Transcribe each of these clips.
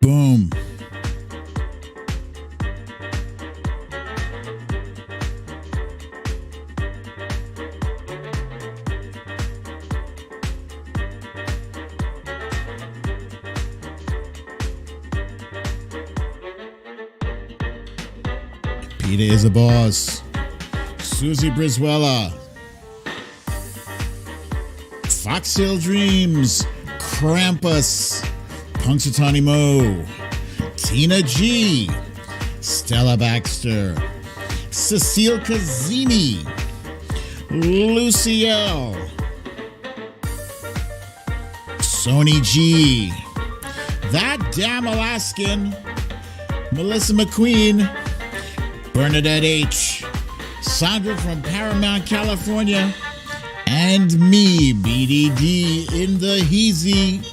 Boom. Peter is a boss. Susie Brizuela. Foxhill Dreams. Krampus. Punxsutawney Mo. Tina G. Stella Baxter. Cecile Cazzini. Lucielle. Sony G. That Damn Alaskan. Melissa McQueen. Bernadette H. Sandra from Paramount, California. And me, BDD in the Heezy.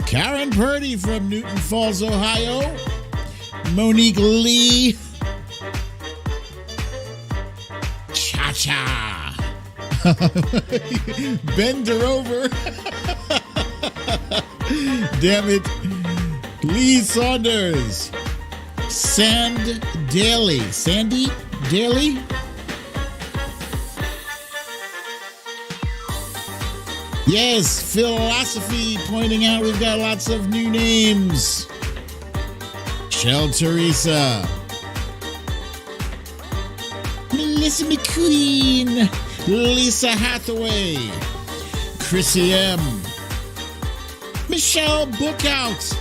Karen Purdy from Newton Falls, Ohio. Monique Lee. Cha-cha. Bend her over. Damn it. Lee Saunders. Sandy Daly? Yes, Philosophy pointing out we've got lots of new names. Shell Teresa. Melissa McQueen. Lisa Hathaway. Chrissy M. Michelle Bookout.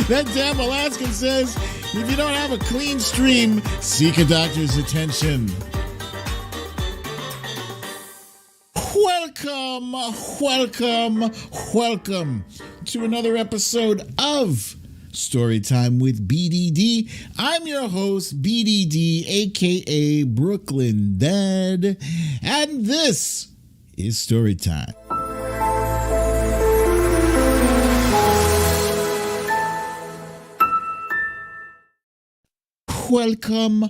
That damn Alaskan says, if you don't have a clean stream, seek a doctor's attention. Welcome to another episode of Storytime with BDD. I'm your host, BDD, aka Brooklyn Dad, and this is Storytime. Welcome,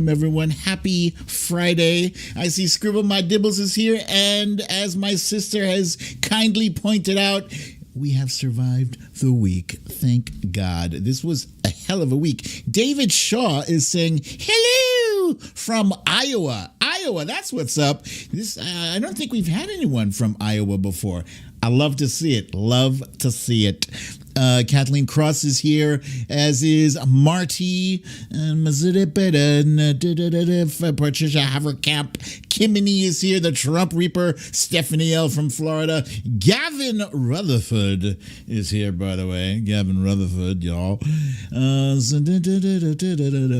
everyone. Happy Friday. I see Scribble My Dibbles is here, and as my sister has kindly pointed out, we have survived the week. Thank God. This was a hell of a week. David Shaw is saying, hello from Iowa. Iowa, that's what's up. I don't think we've had anyone from Iowa before. I love to see it. Kathleen Cross is here, as is Marty, Patricia Haverkamp. Kimini is here, the Trump Reaper. Stephanie L. from Florida. Gavin Rutherford is here, by the way. Gavin Rutherford, y'all.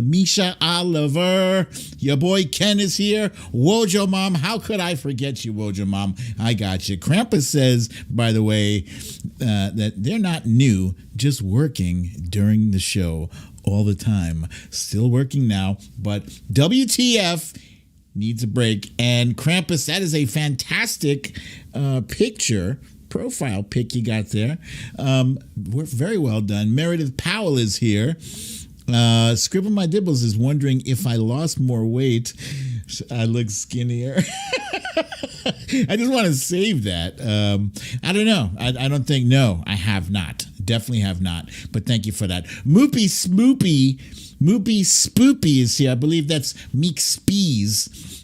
Misha Oliver. Your boy Ken is here. Wojo Mom. How could I forget you, Wojo Mom? I got you. Krampus says, by the way, that they're not new, just working during the show all the time. Still working now, but WTF needs a break. And Krampus, that is a fantastic profile pic you got there. We're very well done. Meredith Powell is here. Scribble My Dibbles is wondering if I lost more weight. I look skinnier. I just want to save that. I don't know. I don't think, no, I have not. Definitely have not. But thank you for that. Moopy Spoopy is here. I believe that's Meek Spees.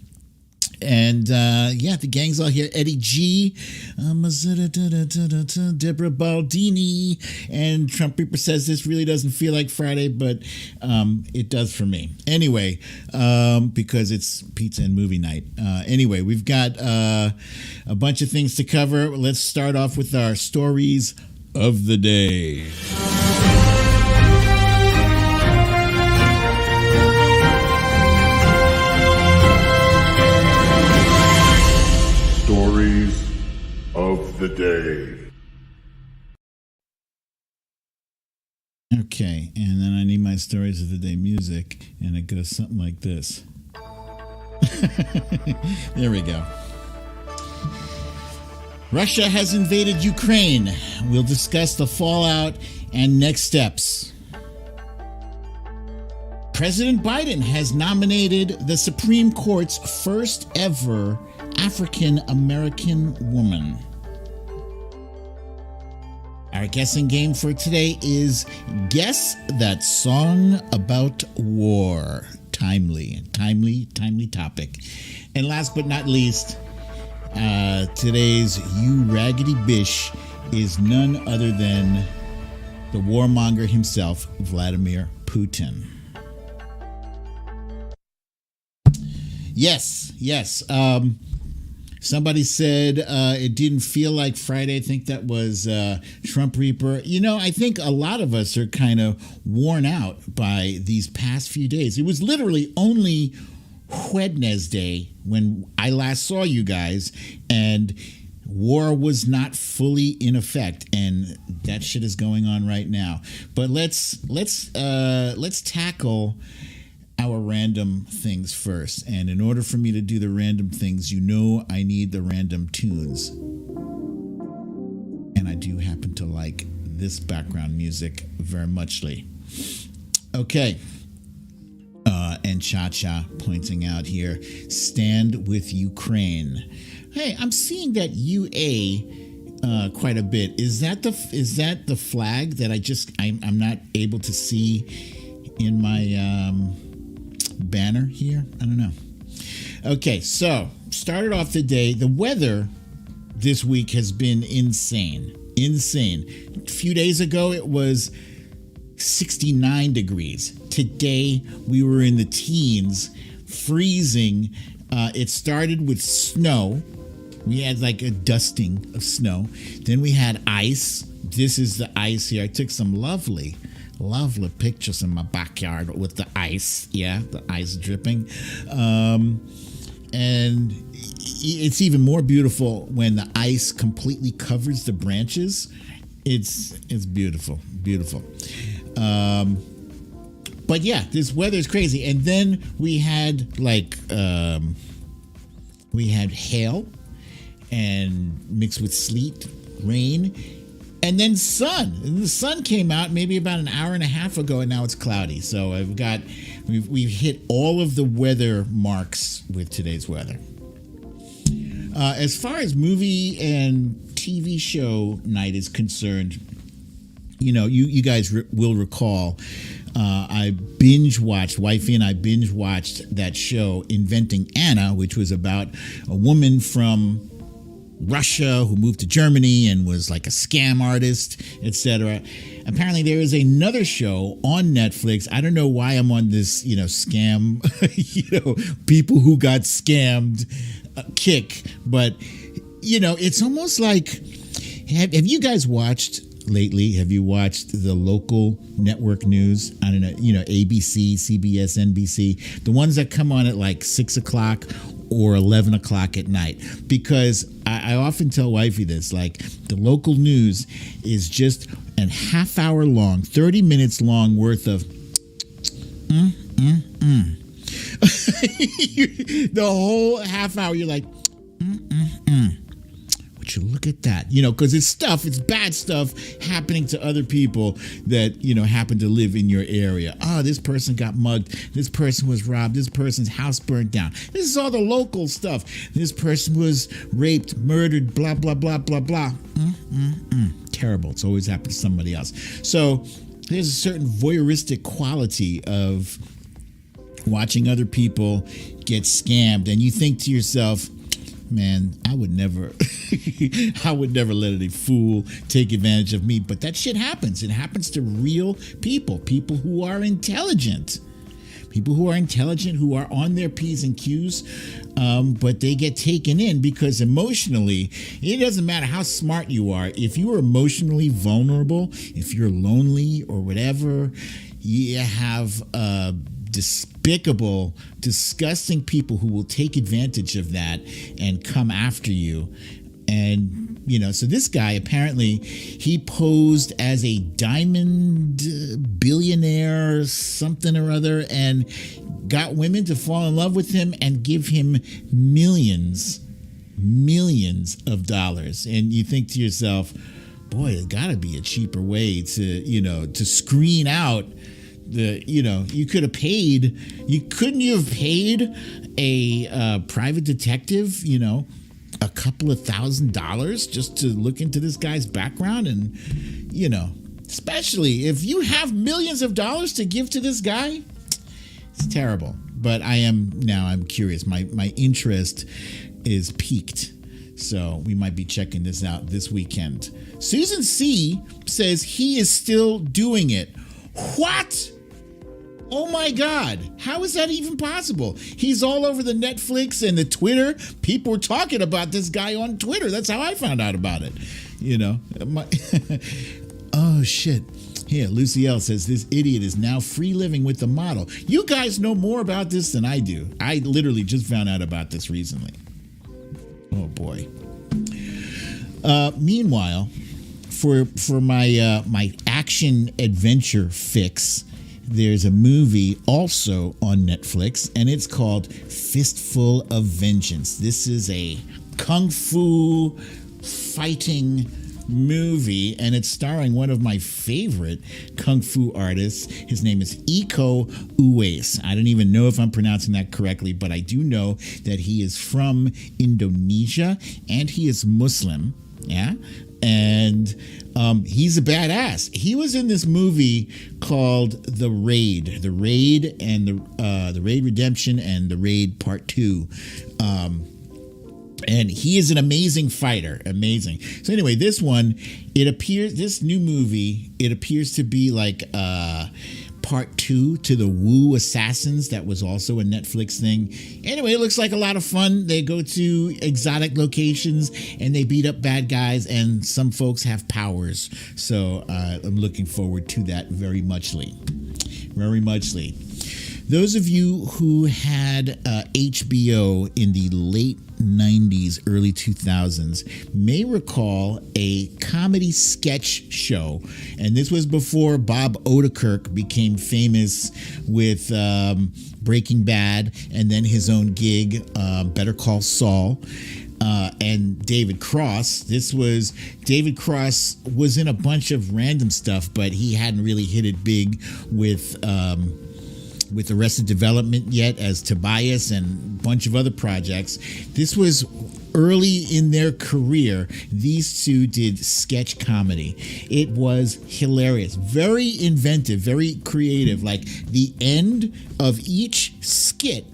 And the gang's all here. Eddie G, Deborah Baldini, and Trump Reaper says this really doesn't feel like Friday, but it does for me. Anyway, because it's pizza and movie night. Anyway, we've got a bunch of things to cover. Let's start off with our stories of the day. Stories of the day. Okay, and then I need my stories of the day music, and it goes something like this. There we go. Russia has invaded Ukraine. We'll discuss the fallout and next steps. President Biden has nominated the Supreme Court's first ever African American woman. Our guessing game for today is Guess That Song About War. Timely topic. And last but not least, today's You Raggedy Bish is none other than the warmonger himself, Vladimir Putin. Yes. Somebody said it didn't feel like Friday. I think that was Trump Reaper. I think a lot of us are kind of worn out by these past few days. It was literally only Wednesday when I last saw you guys, and war was not fully in effect, and that shit is going on right now. But let's tackle our random things first. And in order for me to do the random things, I need the random tunes. And I do happen to like this background music very muchly. Okay. And Cha-Cha pointing out here, stand with Ukraine. Hey, I'm seeing that UA quite a bit. Is that the flag that I'm not able to see in my banner here? I don't know. Okay, so started off the day. The weather this week has been insane. A few days ago it was 69 degrees. Today we were in the teens, freezing. It started with snow. We had like a dusting of snow. Then we had ice. This is the ice here. I took some lovely pictures in my backyard with the ice. Yeah, the ice dripping. And it's even more beautiful when the ice completely covers the branches. It's beautiful. But yeah, this weather is crazy. And then we had hail and mixed with sleet, rain, and then sun. And the sun came out maybe about an hour and a half ago, and now it's cloudy. So we've hit all of the weather marks with today's weather. As far as movie and TV show night is concerned, you guys will recall, Wifey and I binge watched that show, Inventing Anna, which was about a woman from Russia who moved to Germany and was like a scam artist, etc. Apparently there is another show on Netflix. I don't know why I'm on this, scam, people who got scammed kick, but it's almost like, have you guys watched lately? Have you watched the local network news? I don't know, ABC, CBS, NBC, the ones that come on at like 6 o'clock or 11 o'clock at night, because I often tell Wifey this, like, the local news is just a half hour long, 30 minutes long worth of the whole half hour you're like would you look at that, because it's bad stuff happening to other people that happen to live in your area. Oh, this person got mugged, this person was robbed, this person's house burned down. This is all the local stuff. This person was raped, murdered, blah blah blah blah blah. Terrible. It's always happened to somebody else. So there's a certain voyeuristic quality of watching other people get scammed, and you think to yourself, man, I would never let any fool take advantage of me. But that shit happens. It happens to real people who are intelligent, who are on their P's and Q's, but they get taken in because emotionally, it doesn't matter how smart you are. If you are emotionally vulnerable, if you're lonely or whatever, you have despicable, disgusting people who will take advantage of that and come after you. And, so this guy, apparently, he posed as a diamond billionaire, something or other, and got women to fall in love with him and give him millions of dollars. And you think to yourself, boy, there's got to be a cheaper way to screen out You could have paid. Couldn't you have paid a private detective, a couple of $1,000 just to look into this guy's background? And, especially if you have millions of dollars to give to this guy, it's terrible. But I'm curious. My interest is piqued. So we might be checking this out this weekend. Susan C. says he is still doing it. What? Oh my God. How is that even possible? He's all over the Netflix and the Twitter. People were talking about this guy on Twitter. That's how I found out about it. Oh, shit. Here, Lucy L says this idiot is now free living with the model. You guys know more about this than I do. I literally just found out about this recently. Oh, boy. Meanwhile, for my action adventure fix, there's a movie also on Netflix, and it's called Fistful of Vengeance. This is a kung fu fighting movie, and it's starring one of my favorite kung fu artists. His name is Iko Uwais. I don't even know if I'm pronouncing that correctly, but I do know that he is from Indonesia and he is Muslim. Yeah. And he's a badass. He was in this movie called The Raid and the Raid Redemption and The Raid Part 2. And he is an amazing fighter. Amazing. So anyway, this new movie, it appears to be like part 2 to the Wu Assassins. That was also a Netflix thing. Anyway, it looks like a lot of fun. They go to exotic locations and they beat up bad guys, and some folks have powers. So I'm looking forward to that very muchly. Very muchly. Those of you who had HBO in the late 90s, early 2000s may recall a comedy sketch show. And this was before Bob Odenkirk became famous with Breaking Bad and then his own gig, Better Call Saul. And David Cross. David Cross was in a bunch of random stuff, but he hadn't really hit it big with Arrested Development yet as Tobias and a bunch of other projects. This was early in their career. These two did sketch comedy. It was hilarious, very inventive, very creative. Like the end of each skit,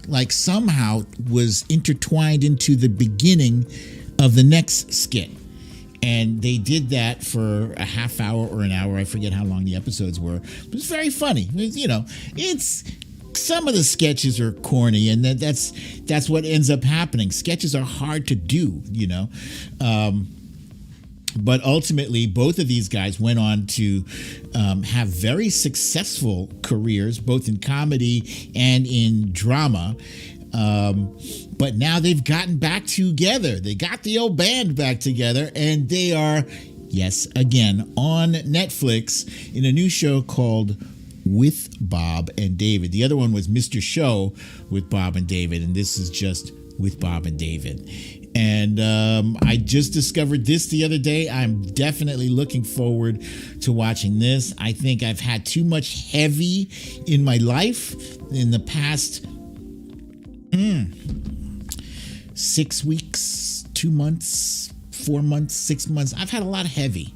like somehow was intertwined into the beginning of the next skit. And they did that for a half hour or an hour. I forget how long the episodes were. But it's very funny. It's some of the sketches are corny, and that's what ends up happening. Sketches are hard to do, but ultimately, both of these guys went on to have very successful careers, both in comedy and in drama. But now they've gotten back together. They got the old band back together, and they are, yes, again, on Netflix in a new show called With Bob and David. The other one was Mr. Show with Bob and David, and this is just With Bob and David. And I just discovered this the other day. I'm definitely looking forward to watching this. I think I've had too much heavy in my life in the past 6 weeks, 2 months, 4 months, 6 months. I've had a lot of heavy.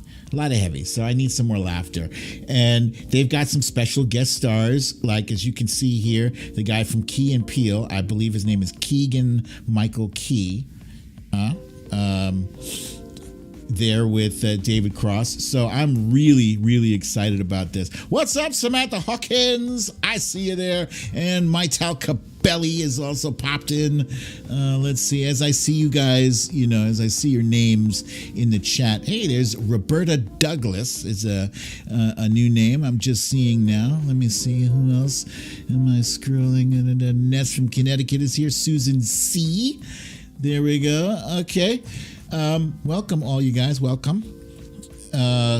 So I need some more laughter. And they've got some special guest stars, like as you can see here, the guy from Key and Peele. I believe his name is Keegan Michael Key. There with David Cross. So I'm really, really excited about this. What's up, Samantha Hawkins? I see you there. And Maital Capelli is also popped in. Let's see. As I see you guys, as I see your names in the chat. Hey, there's Roberta Douglas. It's a new name I'm just seeing now. Let me see who else am I scrolling. Ness from Connecticut is here. Susan C. There we go. Okay. Welcome all you guys. Welcome.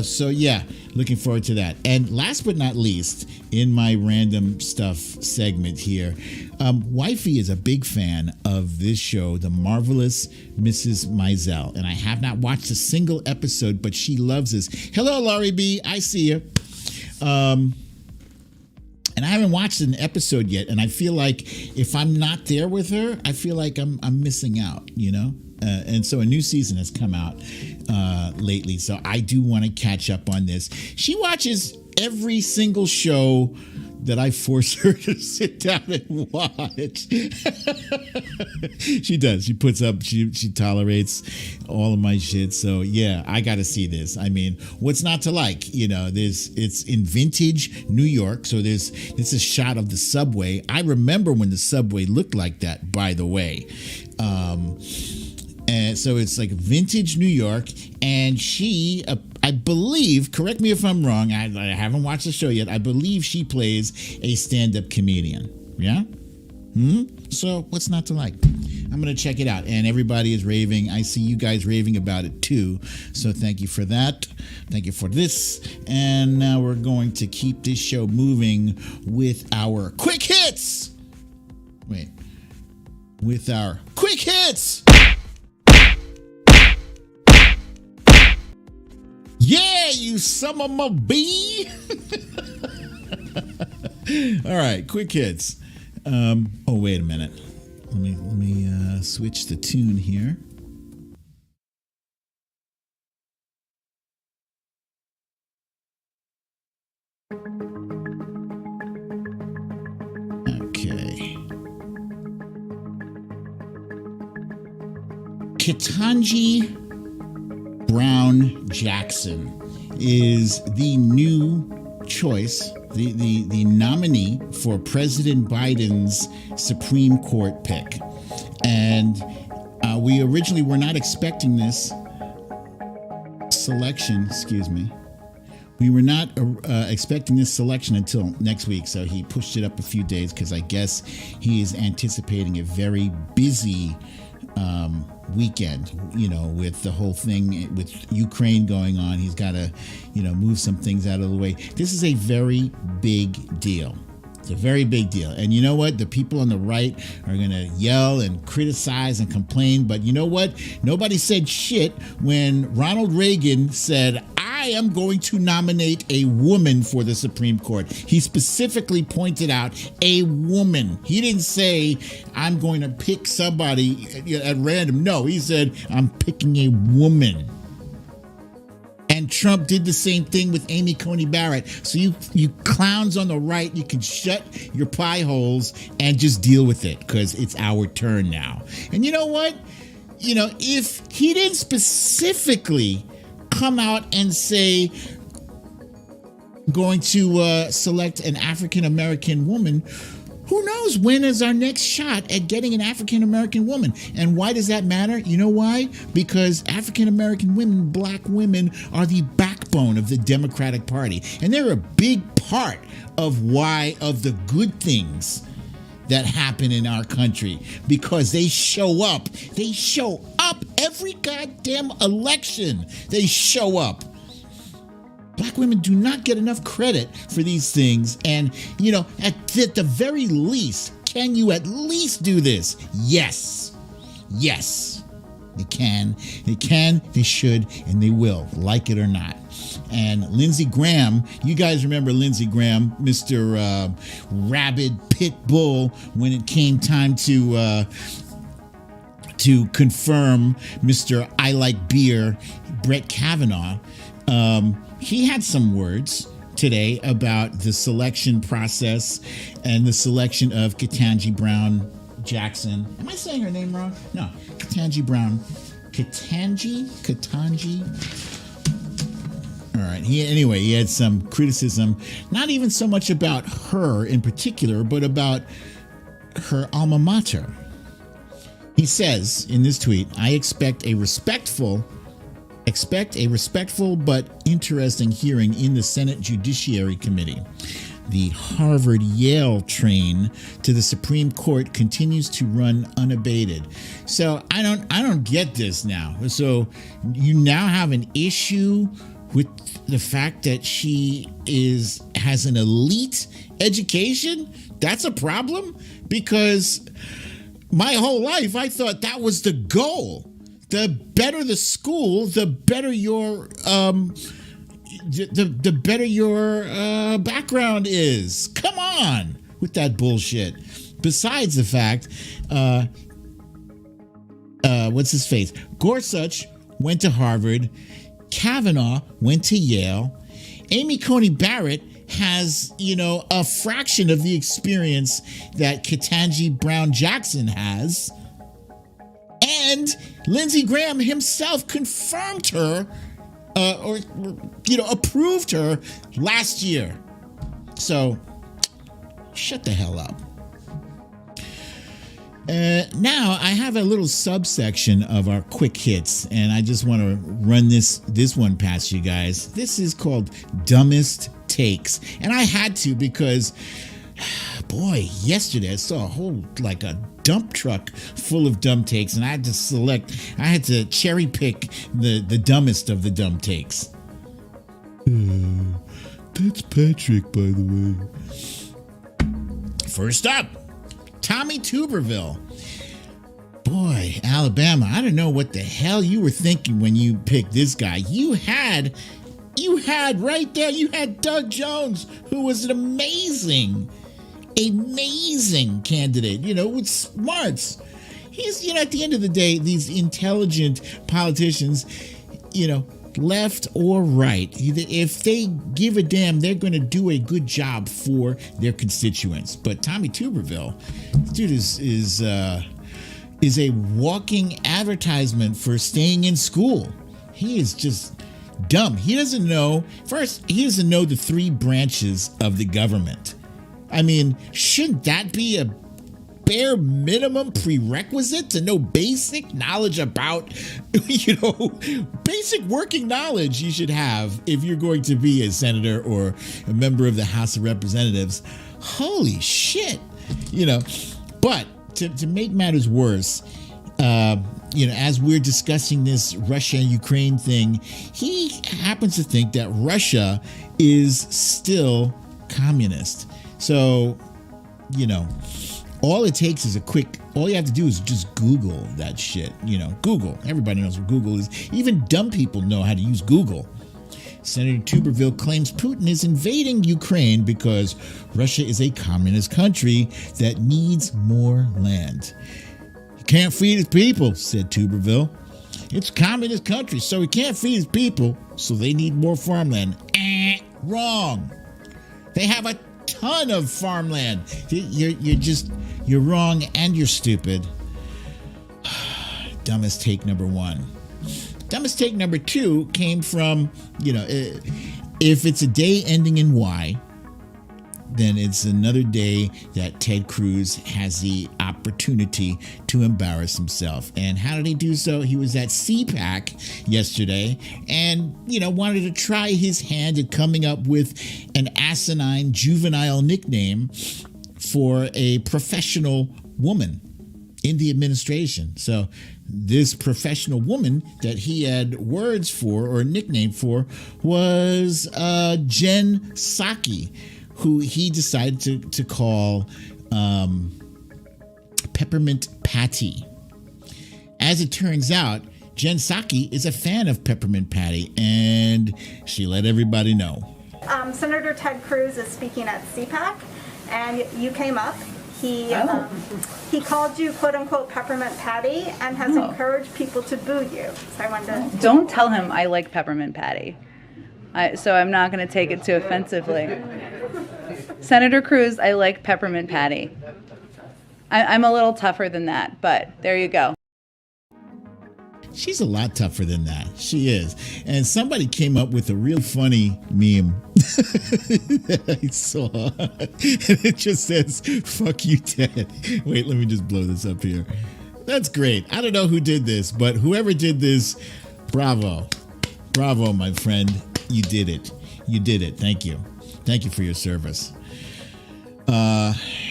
So yeah, looking forward to that. And last but not least, in my random stuff segment here, Wifey is a big fan of this show, The Marvelous Mrs. Maisel. And I have not watched a single episode, but she loves this. Hello, Laurie B. I see you. And I haven't watched an episode yet, and I feel like if I'm not there with her, I feel like I'm missing out, you know? And so a new season has come out lately, so I do want to catch up on this. She watches every single show that I force her to sit down and watch. She does. She puts up, she tolerates all of my shit. So yeah, I got to see this. I mean, what's not to like? You know, it's in vintage New York. So this is a shot of the subway. I remember when the subway looked like that, by the way. And so it's like vintage New York, and she, I believe, correct me if I'm wrong, I haven't watched the show yet, I believe she plays a stand-up comedian, yeah? So what's not to like? I'm going to check it out, and everybody is raving. I see you guys raving about it too, so thank you for that. Thank you for this, and now we're going to keep this show moving with our quick hits! Wait. With our quick hits! Yeah, you son of a bee. All right, quick hits. Oh, wait a minute. Let me switch the tune here. Okay. Ketanji Brown Jackson is the new choice, the nominee for President Biden's Supreme Court pick. And we originally were not expecting this selection, excuse me. We were not expecting this selection until next week, so he pushed it up a few days because I guess he is anticipating a very busy weekend, you know, with the whole thing with Ukraine going on. He's got to, you know, move some things out of the way. This is a very big deal. It's a very big deal. And you know what? The people on the right are going to yell and criticize and complain. But you know what? Nobody said shit when Ronald Reagan said, I am going to nominate a woman for the Supreme Court. He specifically pointed out a woman. He didn't say, I'm going to pick somebody at random. No, he said, I'm picking a woman. And Trump did the same thing with Amy Coney Barrett. So you clowns on the right, you can shut your pie holes and just deal with it because it's our turn now. And you know what? You know, if he didn't specifically come out and say going to select an African-American woman, who knows when is our next shot at getting an African-American woman? And why does that matter? You know why? Because African-American women, black women, are the backbone of the Democratic Party. And they're a big part of the good things that happen in our country, because they show up. They show up every goddamn election. They show up. Black women do not get enough credit for these things. And, you know, at the very least, can you at least do this? Yes. Yes. They can. They can, they should, and they will, like it or not. And Lindsey Graham, you guys remember Lindsey Graham, Mr. Rabid Pit Bull, when it came time to confirm Mr. I Like Beer, Brett Kavanaugh. He had some words today about the selection process and the selection of Ketanji Brown Jackson. Am I saying her name wrong? No, Ketanji Brown. Ketanji? All right. He had some criticism, not even so much about her in particular, but about her alma mater. He says in this tweet, I expect a respectful but interesting hearing in the Senate Judiciary Committee. The Harvard-Yale train to the Supreme Court continues to run unabated. So I don't get this now. So you now have an issue with the fact that she has an elite education? That's a problem? Because my whole life I thought that was the goal. The better the school, the better the better your background is. Come on with that bullshit. Besides the fact, what's his face? Gorsuch went to Harvard. Kavanaugh went to Yale. Amy Coney Barrett has, a fraction of the experience that Ketanji Brown Jackson has. And Lindsey Graham himself confirmed her approved her last year. So shut the hell up. Now I have a little subsection of our quick hits, and I just want to run this one past you guys. This is called Dumbest Takes, and I had to because, boy, yesterday I saw a dump truck full of dumb takes, and I had to cherry pick the dumbest of the dumb takes. That's Patrick, by the way. First up, Tommy Tuberville. Boy, Alabama, I don't know what the hell you were thinking when you picked this guy. You had right there, you had Doug Jones, who was an amazing candidate, with smarts. He's, at the end of the day, these intelligent politicians, left or right, if they give a damn, they're going to do a good job for their constituents. But Tommy Tuberville, dude is a walking advertisement for staying in school. He is just dumb. He doesn't know the three branches of the government. I mean, shouldn't that be a bare minimum prerequisite to know basic knowledge about, basic working knowledge you should have if you're going to be a senator or a member of the House of Representatives? Holy shit. But to make matters worse, as we're discussing this Russia and Ukraine thing, he happens to think that Russia is still communist. So, all it takes is all you have to do is just Google that shit. Google. Everybody knows what Google is. Even dumb people know how to use Google. Senator Tuberville claims Putin is invading Ukraine because Russia is a communist country that needs more land. He can't feed his people, said Tuberville. It's a communist country, so he can't feed his people, so they need more farmland. Wrong. They have a ton of farmland. You're wrong and you're stupid. Dumbest take number one. Dumbest take number two came from, if it's a day ending in Y, then it's another day that Ted Cruz has the opportunity to embarrass himself. And how did he do so? He was at CPAC yesterday and, wanted to try his hand at coming up with an asinine juvenile nickname for a professional woman in the administration. So this professional woman that he had words for or a nickname for was Jen Psaki, who he decided to call Peppermint Patty. As it turns out, Jen Psaki is a fan of Peppermint Patty, and she let everybody know. Senator Ted Cruz is speaking at CPAC, and you came up. He called you, quote unquote, Peppermint Patty, and has encouraged people to boo you. So I wanted to... Don't tell him I like Peppermint Patty. So I'm not going to take it too offensively. Senator Cruz, I like Peppermint Patty. I'm a little tougher than that, but there you go. She's a lot tougher than that. She is. And somebody came up with a real funny meme that I saw. And it just says, fuck you, Ted. Wait, let me just blow this up here. That's great. I don't know who did this, but whoever did this, bravo. Bravo, my friend. You did it. You did it. Thank you. Thank you for your service.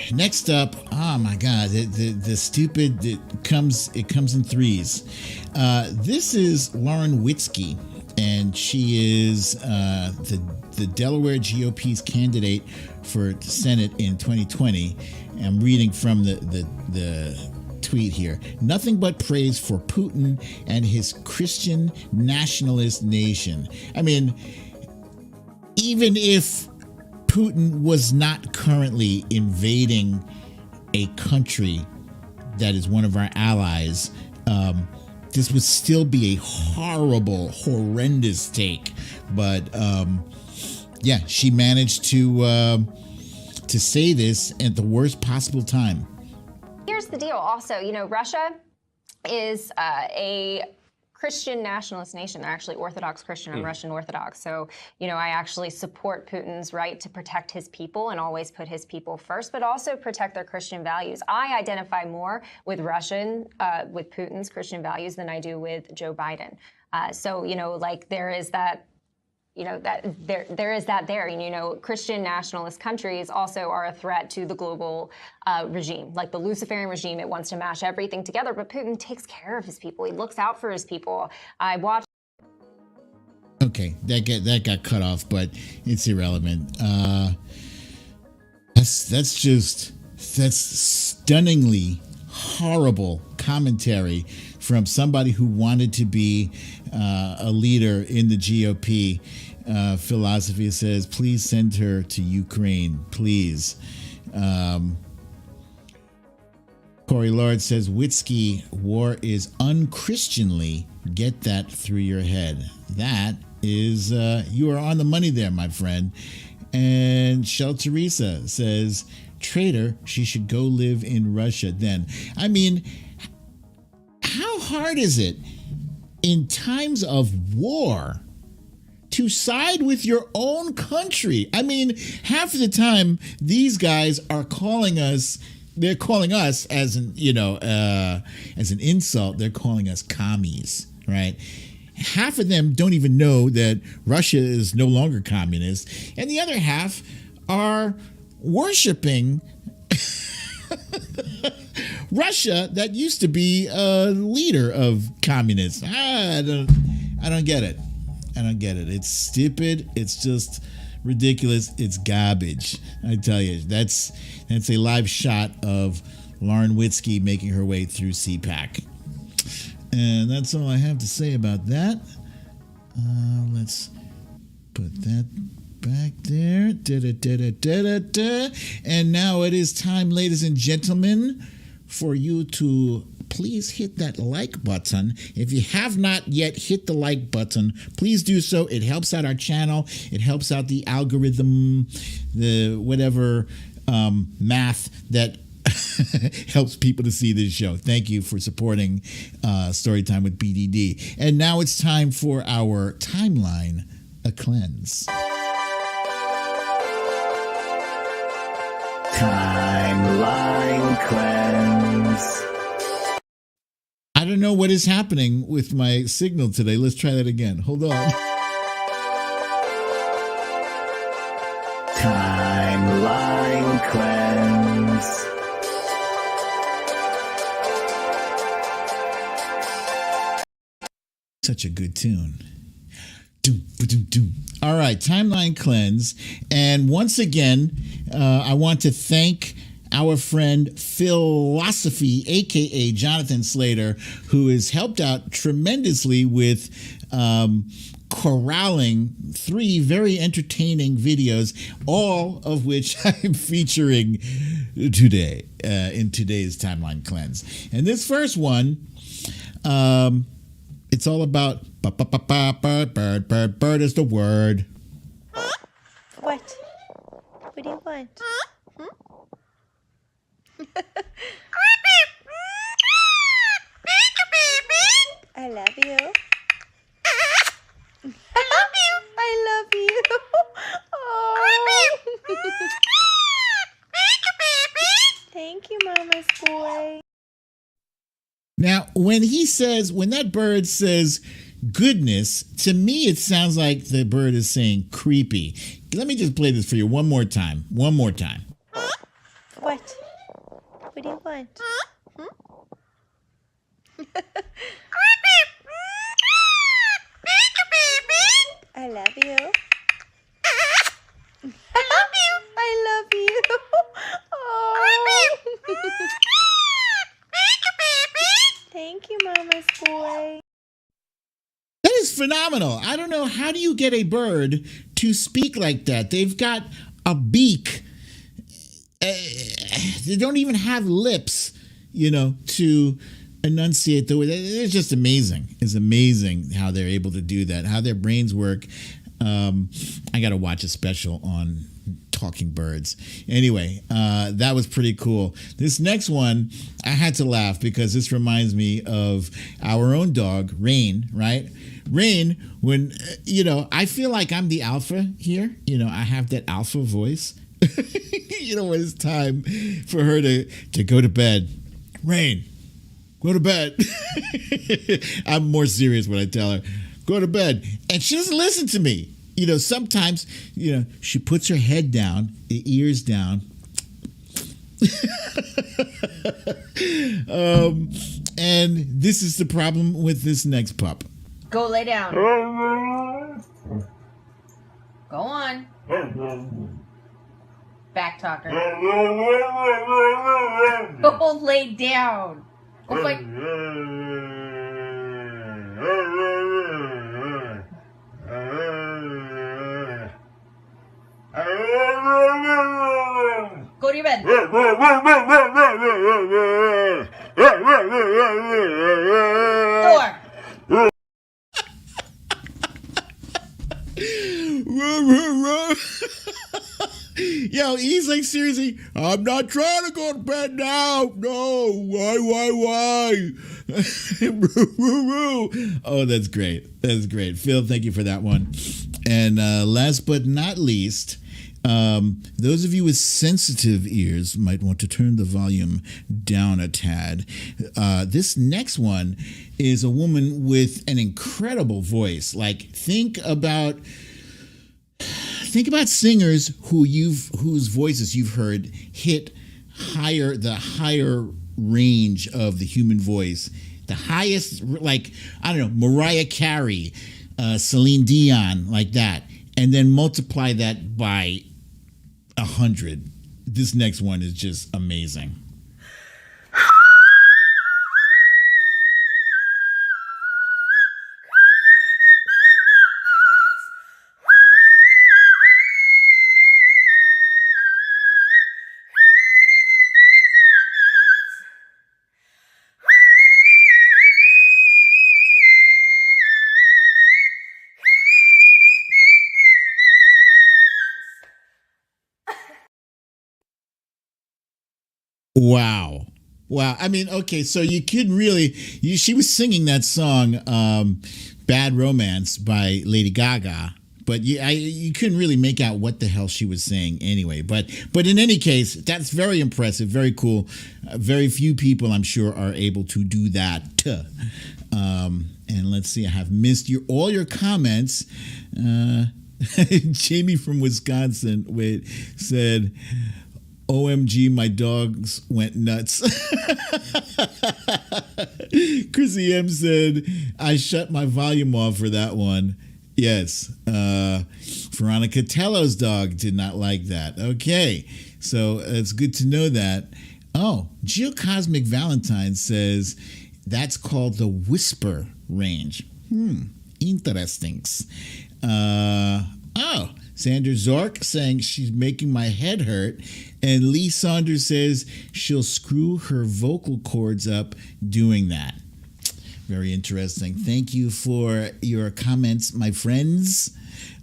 Next up, oh my God, the stupid, it comes in threes. This is Lauren Witzke, and she is the Delaware GOP's candidate for Senate in 2020. I'm reading from the tweet here. Nothing but praise for Putin and his Christian nationalist nation. I mean, even if Putin was not currently invading a country that is one of our allies, this would still be a horrible, horrendous take. But yeah, she managed to say this at the worst possible time. Here's the deal also, you know, Russia is a Christian nationalist nation. They're actually Orthodox Christian. I'm Russian Orthodox. So, you know, I actually support Putin's right to protect his people and always put his people first, but also protect their Christian values. I identify more with with Putin's Christian values than I do with Joe Biden. So, you know, like there is that, you know, that there is that there. And, you know, Christian nationalist countries also are a threat to the global regime, like the Luciferian regime. It wants to mash everything together, but Putin takes care of his people. He looks out for his people. I watched. Okay, that got cut off, but it's irrelevant. That's stunningly horrible commentary from somebody who wanted to be a leader in the GOP. Philosophy says, please send her to Ukraine, please. Corey Lord says, Witzke, war is unchristianly. Get that through your head. That is, you are on the money there, my friend. And Shel Teresa says, traitor, she should go live in Russia then. I mean, how hard is it in times of war to side with your own country? I mean, half of the time these guys are calling us, they're calling us as an, you know, as an insult, they're calling us commies, right? Half of them don't even know that Russia is no longer communist, and the other half are worshiping Russia that used to be a leader of communists. I don't get it. I don't get it. It's stupid. It's just ridiculous. It's garbage. I tell you, that's a live shot of Lauren Witzke making her way through CPAC. And that's all I have to say about that. Let's put that back there. And now it is time, ladies and gentlemen, for you to please hit that like button. If you have not yet hit the like button, please do so. It helps out our channel. It helps out the algorithm, the whatever math that helps people to see this show. Thank you for supporting Storytime with BDD. And now it's time for our timeline, a cleanse. Timeline cleanse. I don't know what is happening with my signal today. Let's try that again. Hold on. Timeline cleanse. Such a good tune. All right, timeline cleanse. And once again, I want to thank our friend Philosophy, aka Jonathan Slater, who has helped out tremendously with corralling 3 very entertaining videos, all of which I'm featuring today in today's timeline cleanse. And this first one, it's all about bird is the word. What? What do you want? I love you. I love you. I love you. Oh. Thank you, Mama's boy. Now, when that bird says goodness, to me it sounds like the bird is saying creepy. Let me just play this for you one more time. One more time. What? What do you want? I love you. I love you. I love you. Oh. Thank you, Mama's boy. That is phenomenal. I don't know, how do you get a bird to speak like that. They've got a beak. They don't even have lips, to enunciate the way. It's just amazing. It's amazing how they're able to do that, how their brains work. I got to watch a special on talking birds. Anyway, that was pretty cool. This next one, I had to laugh because this reminds me of our own dog, Rain, right? Rain, when, I feel like I'm the alpha here. I have that alpha voice. When it's time for her to go to bed. Rain, go to bed. I'm more serious when I tell her, go to bed. And she doesn't listen to me. Sometimes, she puts her head down, the ears down. And this is the problem with this next pup. Go lay down. Go on. Back talker. Go lay down. Go play. Go to your bed. Door. Yo, he's like, seriously, I'm not trying to go to bed now. No, why? Oh, that's great. That's great. Phil, thank you for that one. And last but not least, those of you with sensitive ears might want to turn the volume down a tad. This next one is a woman with an incredible voice. Like, think about singers whose voices you've heard hit the higher range of the human voice. The highest, like, I don't know, Mariah Carey, Celine Dion, like that. And then multiply that by 100. This next one is just amazing. Wow. I mean, okay, so you could really, she was singing that song, Bad Romance by Lady Gaga, but you couldn't really make out what the hell she was saying anyway. But in any case, that's very impressive, very cool. Very few people, I'm sure, are able to do that. And let's see, I have missed all your comments. Jamie from Wisconsin said, OMG, my dogs went nuts. Chrissy M said, I shut my volume off for that one. Yes. Veronica Tello's dog did not like that. Okay. So it's good to know that. Oh, Geocosmic Valentine says that's called the whisper range. Interesting. Sandra Zork saying she's making my head hurt. And Lee Saunders says she'll screw her vocal cords up doing that. Very interesting. Thank you for your comments, my friends.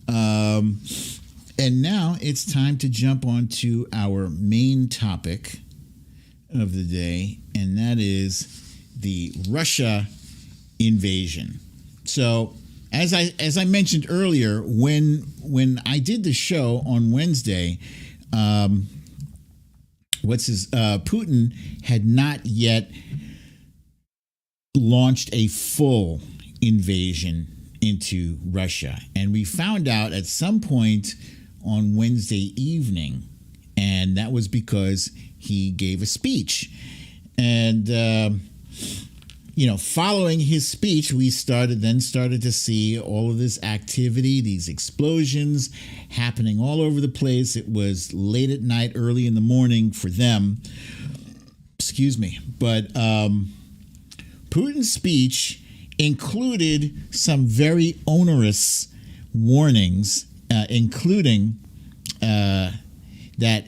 And now it's time to jump on to our main topic of the day, and that is the Russia invasion. So, as I mentioned earlier, when I did the show on Wednesday, Putin had not yet launched a full invasion into Russia, and we found out at some point on Wednesday evening, and that was because he gave a speech, and following his speech, we started to see all of this activity, these explosions happening all over the place. It was late at night, early in the morning for them. Excuse me. But Putin's speech included some very onerous warnings including that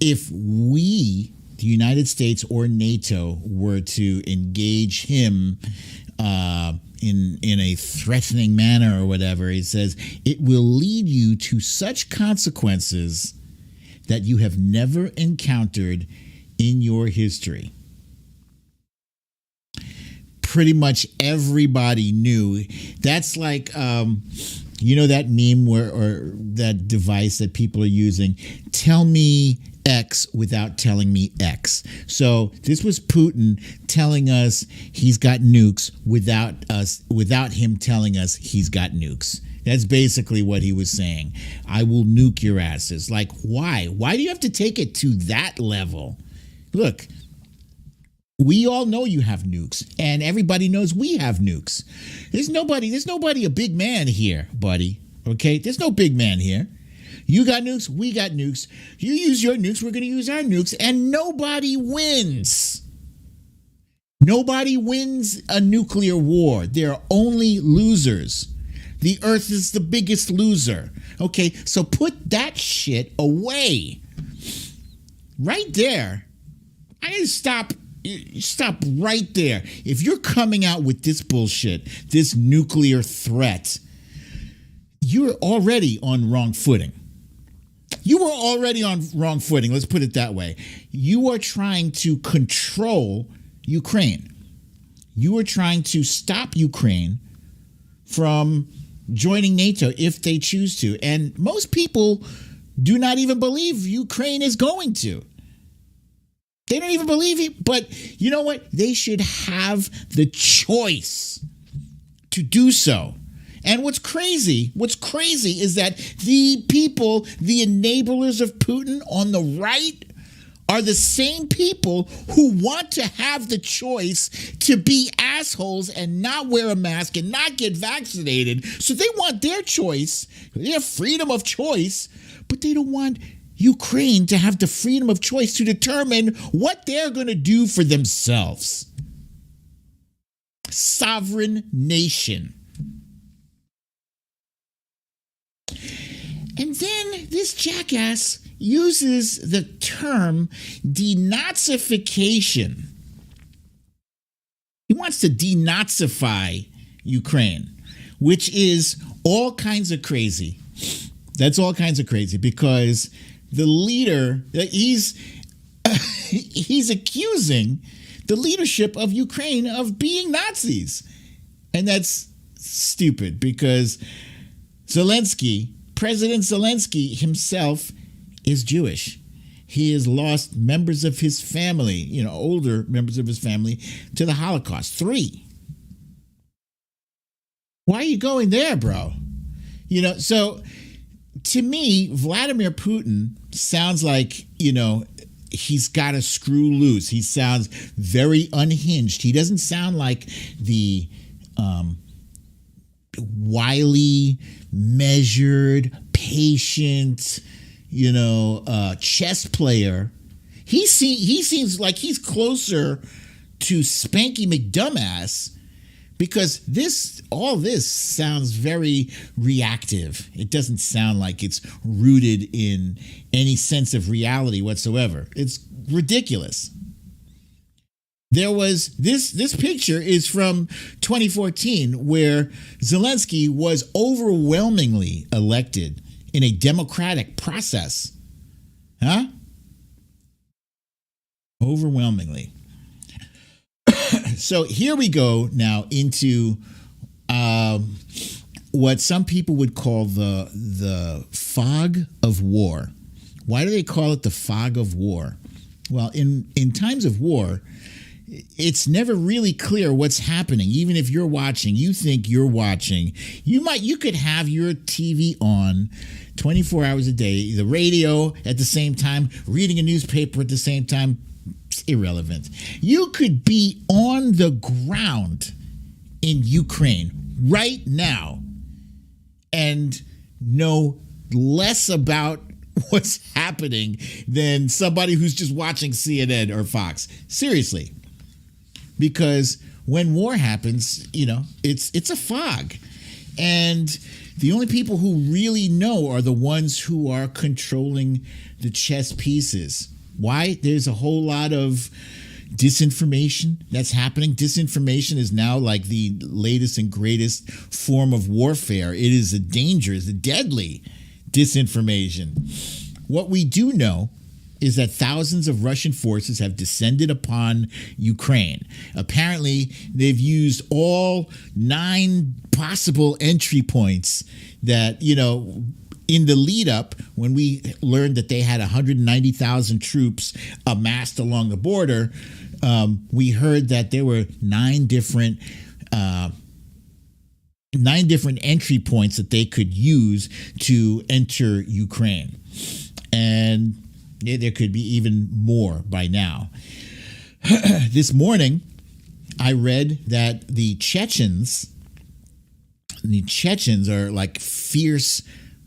if we, the United States or NATO, were to engage him in a threatening manner or whatever, he says, it will lead you to such consequences that you have never encountered in your history. Pretty much everybody knew. That's like, that meme or that device that people are using. Tell me X without telling me X. So this was Putin telling us he's got nukes without him telling us he's got nukes. That's basically what he was saying. I will nuke your asses. Like, why? Why do you have to take it to that level? Look, we all know you have nukes, and everybody knows we have nukes. There's nobody a big man here, buddy. Okay? There's no big man here. You got nukes, we got nukes. You use your nukes, we're going to use our nukes, and nobody wins. Nobody wins a nuclear war. There are only losers. The Earth is the biggest loser. Okay, so put that shit away. Right there. I need to stop right there. If you're coming out with this bullshit, this nuclear threat, you're already on wrong footing. You were already on wrong footing. Let's put it that way. You are trying to control Ukraine. You are trying to stop Ukraine from joining NATO if they choose to. And most people do not even believe Ukraine is going to. They don't even believe it. But you know what? They should have the choice to do so. And what's crazy is that the people, the enablers of Putin on the right, are the same people who want to have the choice to be assholes and not wear a mask and not get vaccinated. So they want their choice, their freedom of choice, but they don't want Ukraine to have the freedom of choice to determine what they're going to do for themselves. Sovereign nation. And then this jackass uses the term denazification. He wants to denazify Ukraine, which is all kinds of crazy. That's all kinds of crazy because the leader, he's accusing the leadership of Ukraine of being Nazis. And that's stupid because President Zelensky himself is Jewish. He has lost members of his family, older members of his family, to the Holocaust. 3. Why are you going there, bro? So to me, Vladimir Putin sounds like, he's got a screw loose. He sounds very unhinged. He doesn't sound like the wily, measured, patient, chess player. He seems like he's closer to Spanky McDumbass because all this sounds very reactive. It doesn't sound like it's rooted in any sense of reality whatsoever. It's ridiculous. There was this picture is from 2014 where Zelensky was overwhelmingly elected in a democratic process. Huh? Overwhelmingly. So here we go now into what some people would call the fog of war. Why do they call it the fog of war? Well, in times of war, it's never really clear what's happening. Even if you're watching, you think you're watching. You could have your TV on 24 hours a day, the radio at the same time, reading a newspaper at the same time. It's irrelevant. You could be on the ground in Ukraine right now and know less about what's happening than somebody who's just watching CNN or Fox. Seriously. Because when war happens, it's a fog. And the only people who really know are the ones who are controlling the chess pieces. Why? There's a whole lot of disinformation that's happening. Disinformation is now like the latest and greatest form of warfare. It is a dangerous, a deadly disinformation. What we do know is that thousands of Russian forces have descended upon Ukraine. Apparently, they've used all 9 possible entry points that, in the lead up, when we learned that they had 190,000 troops amassed along the border, we heard that there were 9 different entry points that they could use to enter Ukraine. And there could be even more by now. This morning, I read that the Chechens are like fierce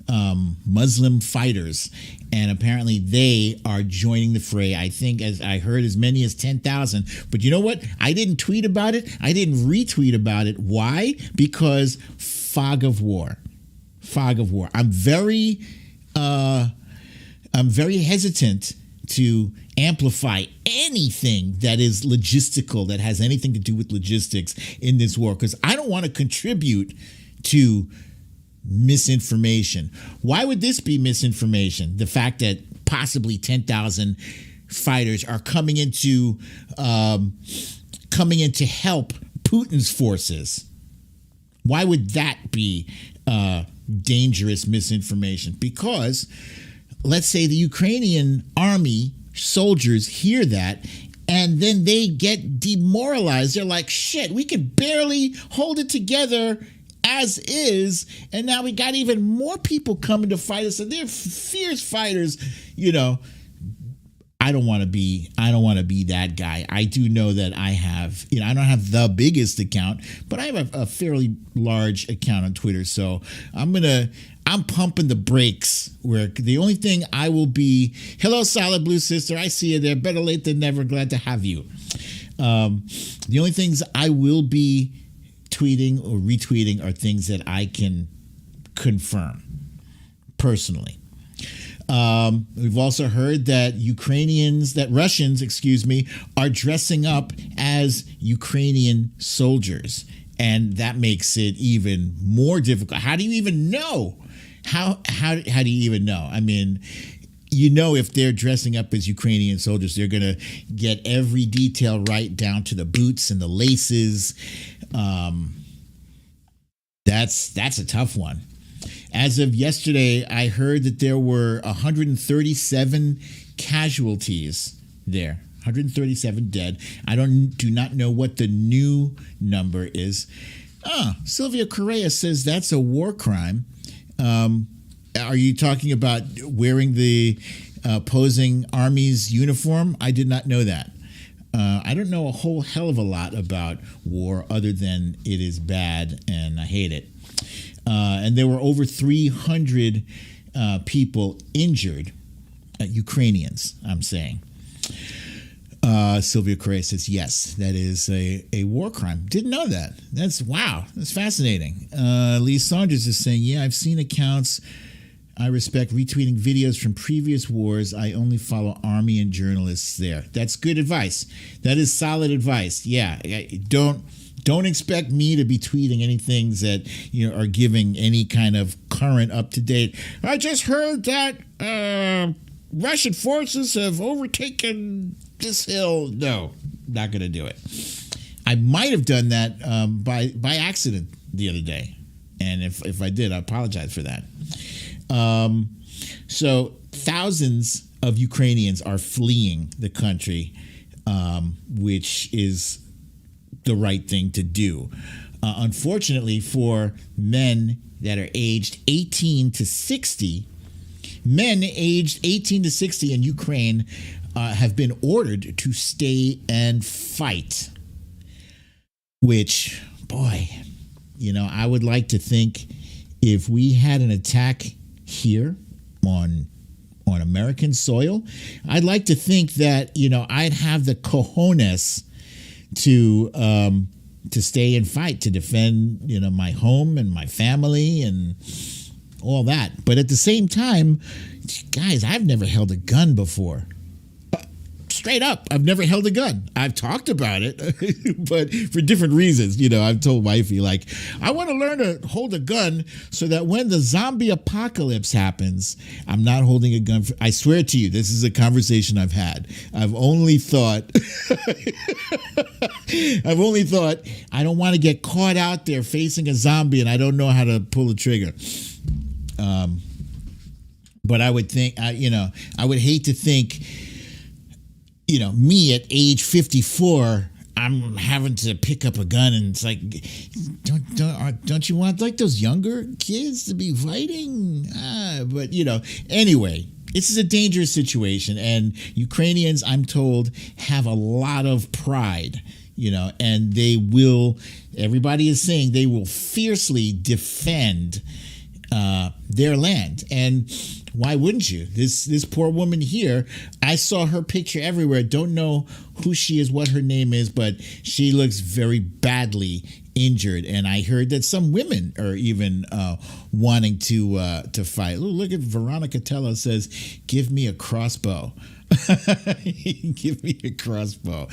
Muslim fighters, and apparently they are joining the fray. I think, as I heard, as many as 10,000. But you know what? I didn't tweet about it. I didn't retweet about it. Why? Because fog of war. I'm very hesitant to amplify anything that is logistical, that has anything to do with logistics in this war, because I don't want to contribute to misinformation. Why would this be misinformation? The fact that possibly 10,000 fighters are coming in to help Putin's forces. Why would that be dangerous misinformation? Because let's say the Ukrainian army soldiers hear that, and then they get demoralized. They're like, shit, we could barely hold it together as is, and now we got even more people coming to fight us, and they're fierce fighters. I don't want to be that guy. I do know that I have, I don't have the biggest account, but I have a fairly large account on Twitter. So I'm pumping the brakes, where the only thing I will be, hello, Solid Blue Sister, I see you there. Better late than never. Glad to have you. The only things I will be tweeting or retweeting are things that I can confirm personally. We've also heard that Russians, are dressing up as Ukrainian soldiers, and that makes it even more difficult. How do you even know? How do you even know? I mean, if they're dressing up as Ukrainian soldiers, they're going to get every detail right down to the boots and the laces. That's a tough one. As of yesterday, I heard that there were 137 casualties there. 137 dead. I do not know what the new number is. Sylvia Correa says that's a war crime. Are you talking about wearing the opposing army's uniform? I did not know that. I don't know a whole hell of a lot about war other than it is bad and I hate it. And there were over 300 people injured, Ukrainians, I'm saying. Sylvia Correa says, yes, that is a war crime. Didn't know that. That's fascinating. Lee Saunders is saying, yeah, I've seen accounts I respect retweeting videos from previous wars. I only follow army and journalists there. That's good advice. That is solid advice. Yeah, don't expect me to be tweeting anything that are giving any kind of current up to date. I just heard that Russian forces have overtaken this hill. No, not going to do it. I might have done that by accident the other day, and if I did, I apologize for that. So thousands of Ukrainians are fleeing the country, which is the right thing to do. Unfortunately, for men that are aged 18 to 60, men aged 18 to 60 in Ukraine have been ordered to stay and fight, which, boy, I would like to think if we had an attack here on American soil, I'd like to think that, I'd have the cojones to to stay and fight, to defend, my home and my family and all that. But at the same time, guys, I've never held a gun before. Straight up, I've never held a gun. I've talked about it, but for different reasons. I've told wifey, I want to learn to hold a gun so that when the zombie apocalypse happens, I'm not holding a gun. I swear to you, this is a conversation I've had. I've only thought, I don't want to get caught out there facing a zombie and I don't know how to pull the trigger. But I would think, I would hate to think, me at age 54, I'm having to pick up a gun, and it's like, don't you want those younger kids to be fighting? But anyway, this is a dangerous situation, and Ukrainians, I'm told, have a lot of pride. And they will. Everybody is saying they will fiercely defend their land. And why wouldn't you? This poor woman here, I saw her picture everywhere. Don't know who she is, what her name is, but she looks very badly injured. And I heard that some women are even wanting to fight. Ooh, look at Veronica Tello says, "Give me a crossbow." Give me a crossbow.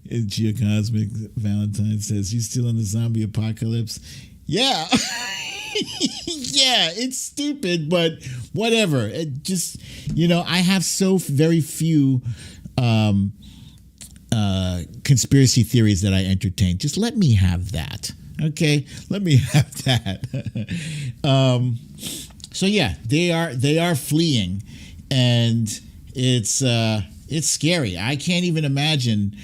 Geocosmic Valentine says, "You still in the zombie apocalypse?" Yeah. Yeah, it's stupid, but whatever. It just, I have so very few conspiracy theories that I entertain. Just let me have that. Okay? Let me have that. So yeah, they are fleeing, and it's scary. I can't even imagine,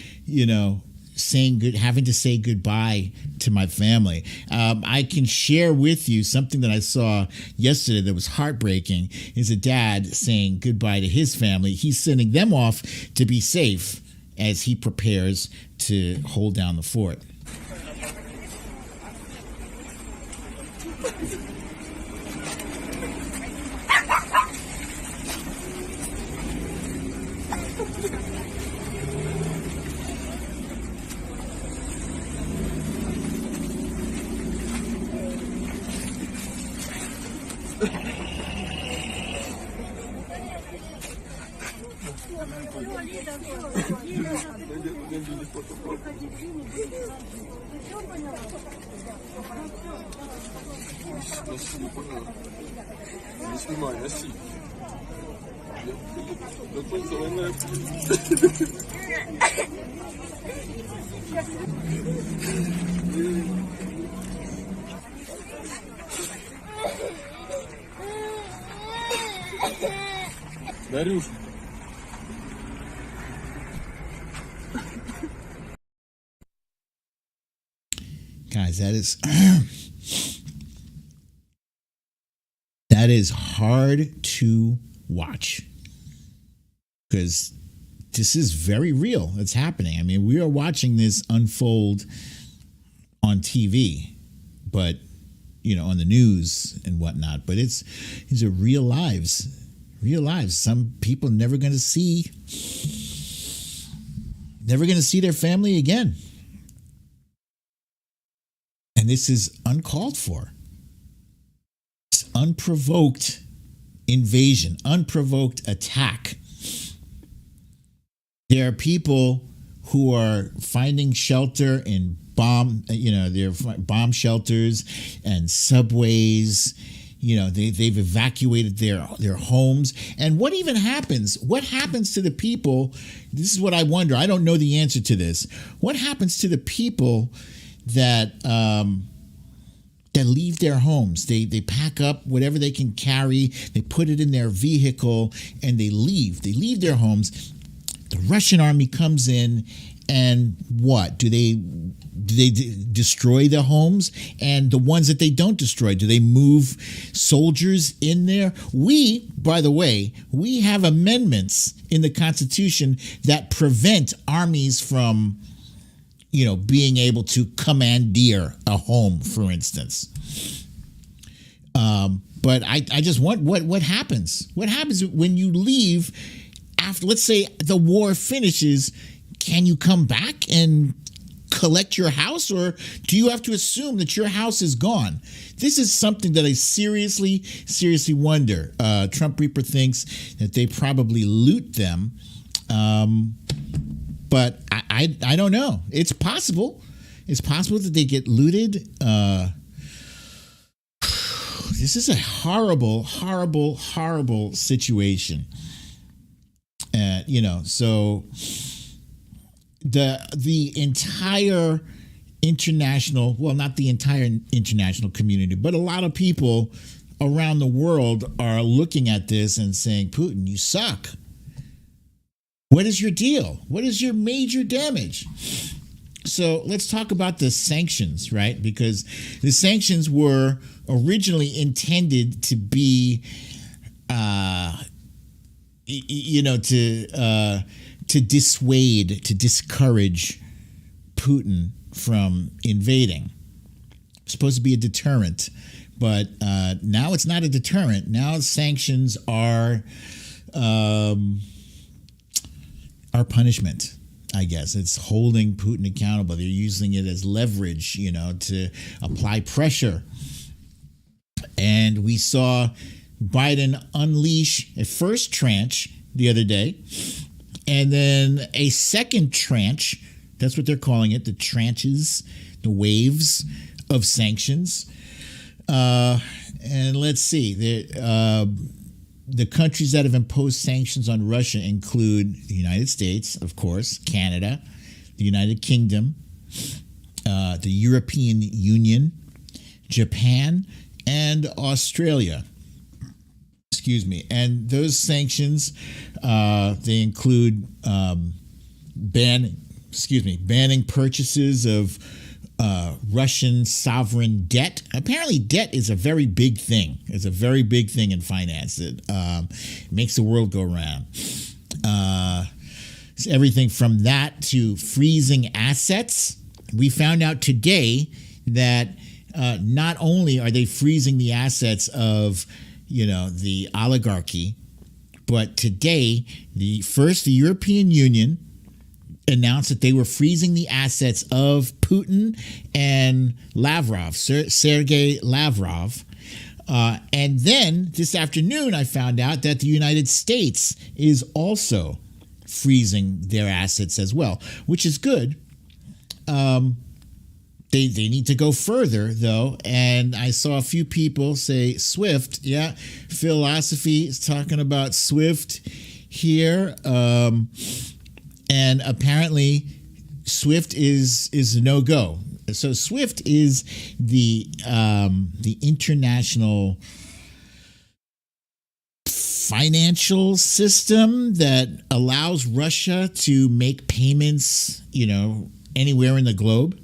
having to say goodbye to my family. I can share with you something that I saw yesterday that was heartbreaking. Is a dad saying goodbye to his family. He's sending them off to be safe as he prepares to hold down the fort. Guys, that is hard to watch, because this is very real. It's happening. I mean, we are watching this unfold on TV, but on the news and whatnot. But these are real lives. Real lives. Some people never going to see their family again. And this is uncalled for. It's unprovoked invasion, unprovoked attack. There are people who are finding shelter in bomb shelters and subways. They've evacuated their homes. And what even happens? What happens to the people? This is what I wonder. I don't know the answer to this. What happens to the people that leave their homes? They pack up whatever they can carry. They put it in their vehicle and they leave. They leave their homes. The Russian army comes in, and what? Do they destroy the homes? And the ones that they don't destroy, do they move soldiers in there? By the way, we have amendments in the Constitution that prevent armies from being able to commandeer a home, for instance. But I just want what happens? What happens when you leave after, let's say, the war finishes? Can you come back and collect your house, or do you have to assume that your house is gone? This is something that I seriously wonder. Trump Reaper thinks that they probably loot them, but I don't know. It's possible. It's possible that they get looted. This is a horrible situation. So the entire international, well, not the entire international community, but a lot of people around the world are looking at this and saying, Putin, you suck. What is your deal? What is your major damage? So let's talk about the sanctions, right? Because the sanctions were originally intended to be, to dissuade, to discourage Putin from invading. It's supposed to be a deterrent, but now it's not a deterrent. Now sanctions are punishment. I guess it's holding Putin accountable. They're using it as leverage, to apply pressure. And we saw Biden unleash a first tranche the other day, and then a second tranche. That's what they're calling it, the tranches, the waves of sanctions. And let's see, the countries that have imposed sanctions on Russia include the United States, of course, Canada, the United Kingdom, the European Union, Japan, and Australia. Excuse me. And those sanctions, they include banning purchases of Russian sovereign debt. Apparently, debt is a very big thing. It's a very big thing in finance. It makes the world go round. It's everything from that to freezing assets. We found out today that not only are they freezing the assets of, the oligarchy, but today, the European Union announced that they were freezing the assets of Putin and Lavrov, Sergei Lavrov. And then this afternoon, I found out that the United States is also freezing their assets as well, which is good. They need to go further, though. And I saw a few people say SWIFT. Yeah, philosophy is talking about SWIFT here. And apparently SWIFT is a no-go. So SWIFT is the international financial system that allows Russia to make payments, anywhere in the globe,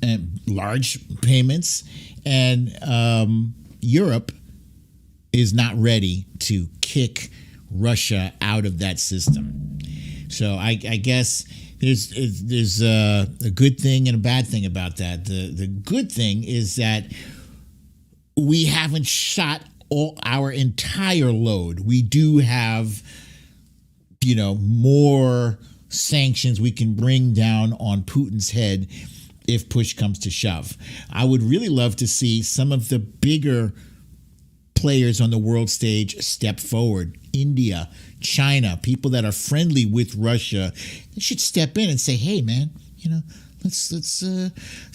and large payments. And Europe is not ready to kick Russia out of that system. So I guess there's a good thing and a bad thing about that. The good thing is that we haven't shot our entire load. We do have, more sanctions we can bring down on Putin's head if push comes to shove. I would really love to see some of the bigger players on the world stage step forward. India, China, people that are friendly with Russia, they should step in and say, hey, man, let's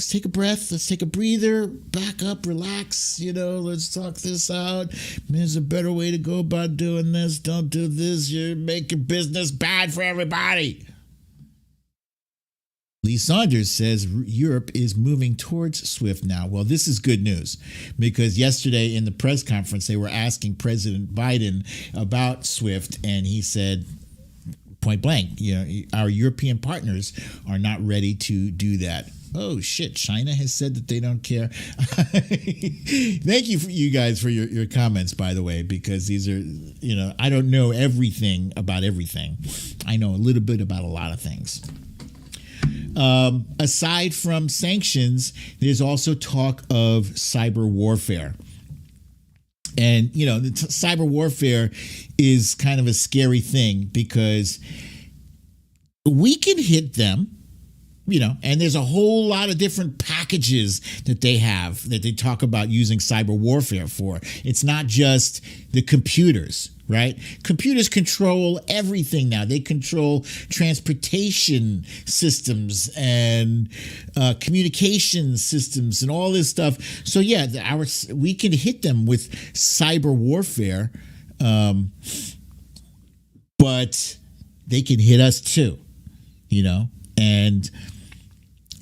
take a breath. Let's take a breather, back up, relax. Let's talk this out. There's a better way to go about doing this. Don't do this. You're making business bad for everybody. Lee Saunders says Europe is moving towards SWIFT now. Well, this is good news, because yesterday in the press conference, they were asking President Biden about SWIFT, and he said, point blank, our European partners are not ready to do that. Oh, shit. China has said that they don't care. Thank you for you guys for your comments, by the way, because these are, I don't know everything about everything. I know a little bit about a lot of things. Aside from sanctions, there's also talk of cyber warfare. And, cyber warfare is kind of a scary thing, because we can hit them and there's a whole lot of different packages that they have that they talk about using cyber warfare for. It's not just the computers, right? Computers control everything now. They control transportation systems and communication systems and all this stuff. So yeah, we can hit them with cyber warfare, but they can hit us too, and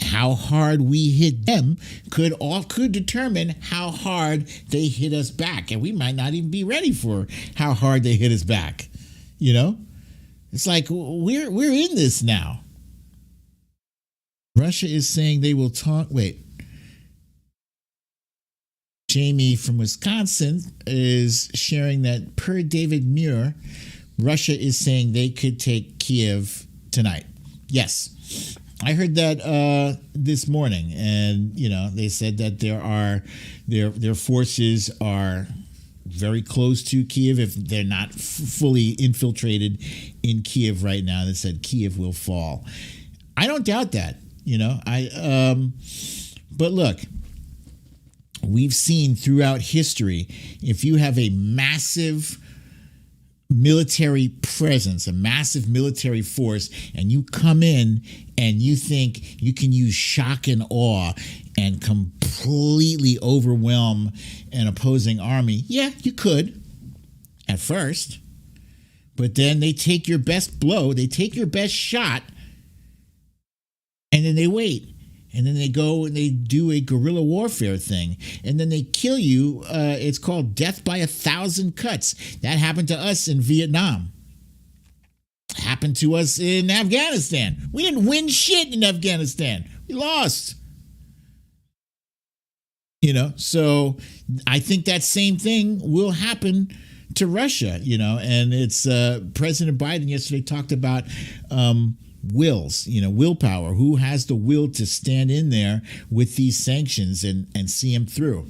how hard we hit them could determine how hard they hit us back, and we might not even be ready for how hard they hit us back. It's like we're in this now. Russia is saying they will talk. Wait, Jamie from Wisconsin is sharing that per David Muir, Russia is saying they could take Kiev tonight. Yes. I heard that this morning, and they said that their forces are very close to Kiev. If they're not fully infiltrated in Kiev right now, they said Kiev will fall. I don't doubt that. But look, we've seen throughout history, if you have a massive military presence, a massive military force, and you come in and you think you can use shock and awe and completely overwhelm an opposing army, yeah, you could at first. But then they take your best blow, they take your best shot, and then they wait. And then they go and they do a guerrilla warfare thing. And then they kill you. It's called death by 1,000 cuts. That happened to us in Vietnam. Happened to us in Afghanistan. We didn't win shit in Afghanistan. We lost. So I think that same thing will happen to Russia, and it's President Biden yesterday talked about willpower. Who has the will to stand in there with these sanctions and see them through?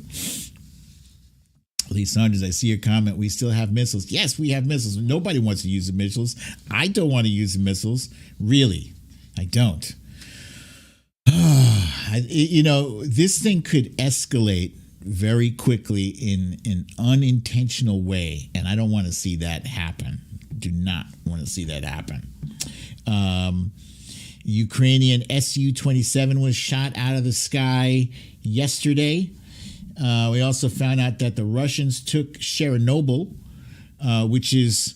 Lee Saunders, I see your comment. We still have missiles. Yes, we have missiles. Nobody wants to use the missiles. I don't want to use the missiles. Really, I don't. This thing could escalate very quickly in an unintentional way, and I don't want to see that happen. Do not want to see that happen. Ukrainian Su-27 was shot out of the sky yesterday. We also found out that the Russians took Chernobyl, which is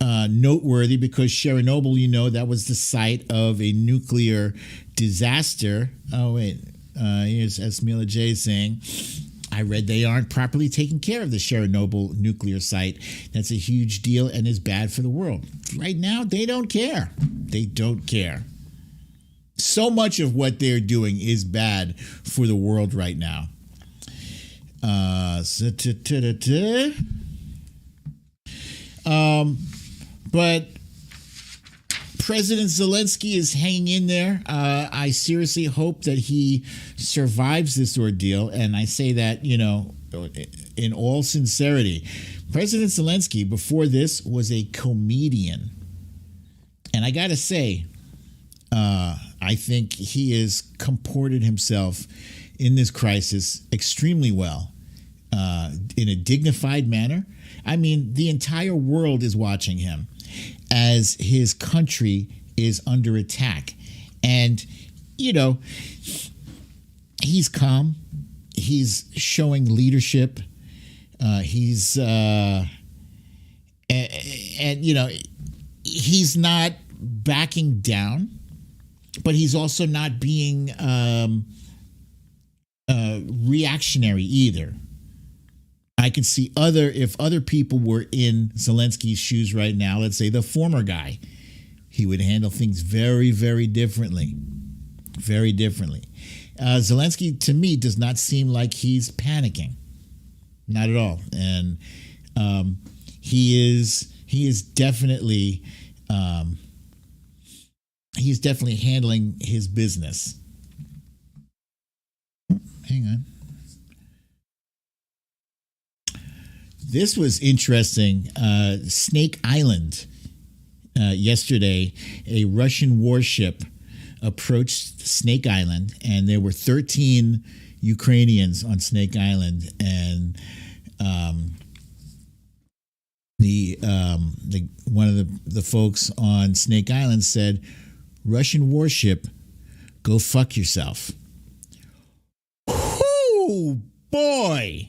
noteworthy because Chernobyl, that was the site of a nuclear disaster. Oh, wait. Here's Esmila J saying, I read they aren't properly taking care of the Chernobyl nuclear site. That's a huge deal and is bad for the world. Right now, they don't care. They don't care. So much of what they're doing is bad for the world right now. But President Zelensky is hanging in there. I seriously hope that he survives this ordeal. And I say that, in all sincerity. President Zelensky, before this, was a comedian. And I got to say, I think he has comported himself in this crisis extremely well, in a dignified manner. I mean, the entire world is watching him as his country is under attack. And, he's calm. He's showing leadership. He's not backing down, but he's also not being reactionary either. I can see if other people were in Zelensky's shoes right now, let's say the former guy, he would handle things very, very differently. Very differently. Zelensky, to me, does not seem like he's panicking. Not at all. And he is definitely handling his business. Hang on. This was interesting. Snake Island yesterday, a Russian warship approached Snake Island, and there were 13 Ukrainians on Snake Island, and one of the folks on Snake Island said, "Russian warship, go fuck yourself." Oh boy,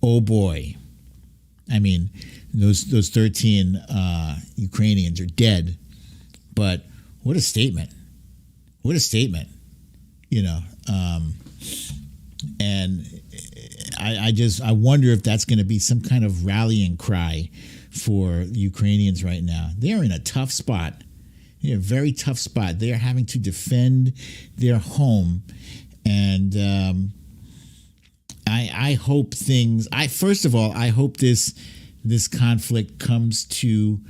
oh boy. I mean, those 13 Ukrainians are dead, but what a statement! What a statement! You know, and I wonder if that's going to be some kind of rallying cry for Ukrainians right now. They're in a tough spot. They're in a very tough spot. They are having to defend their home, and I hope things. First of all, I hope this conflict comes to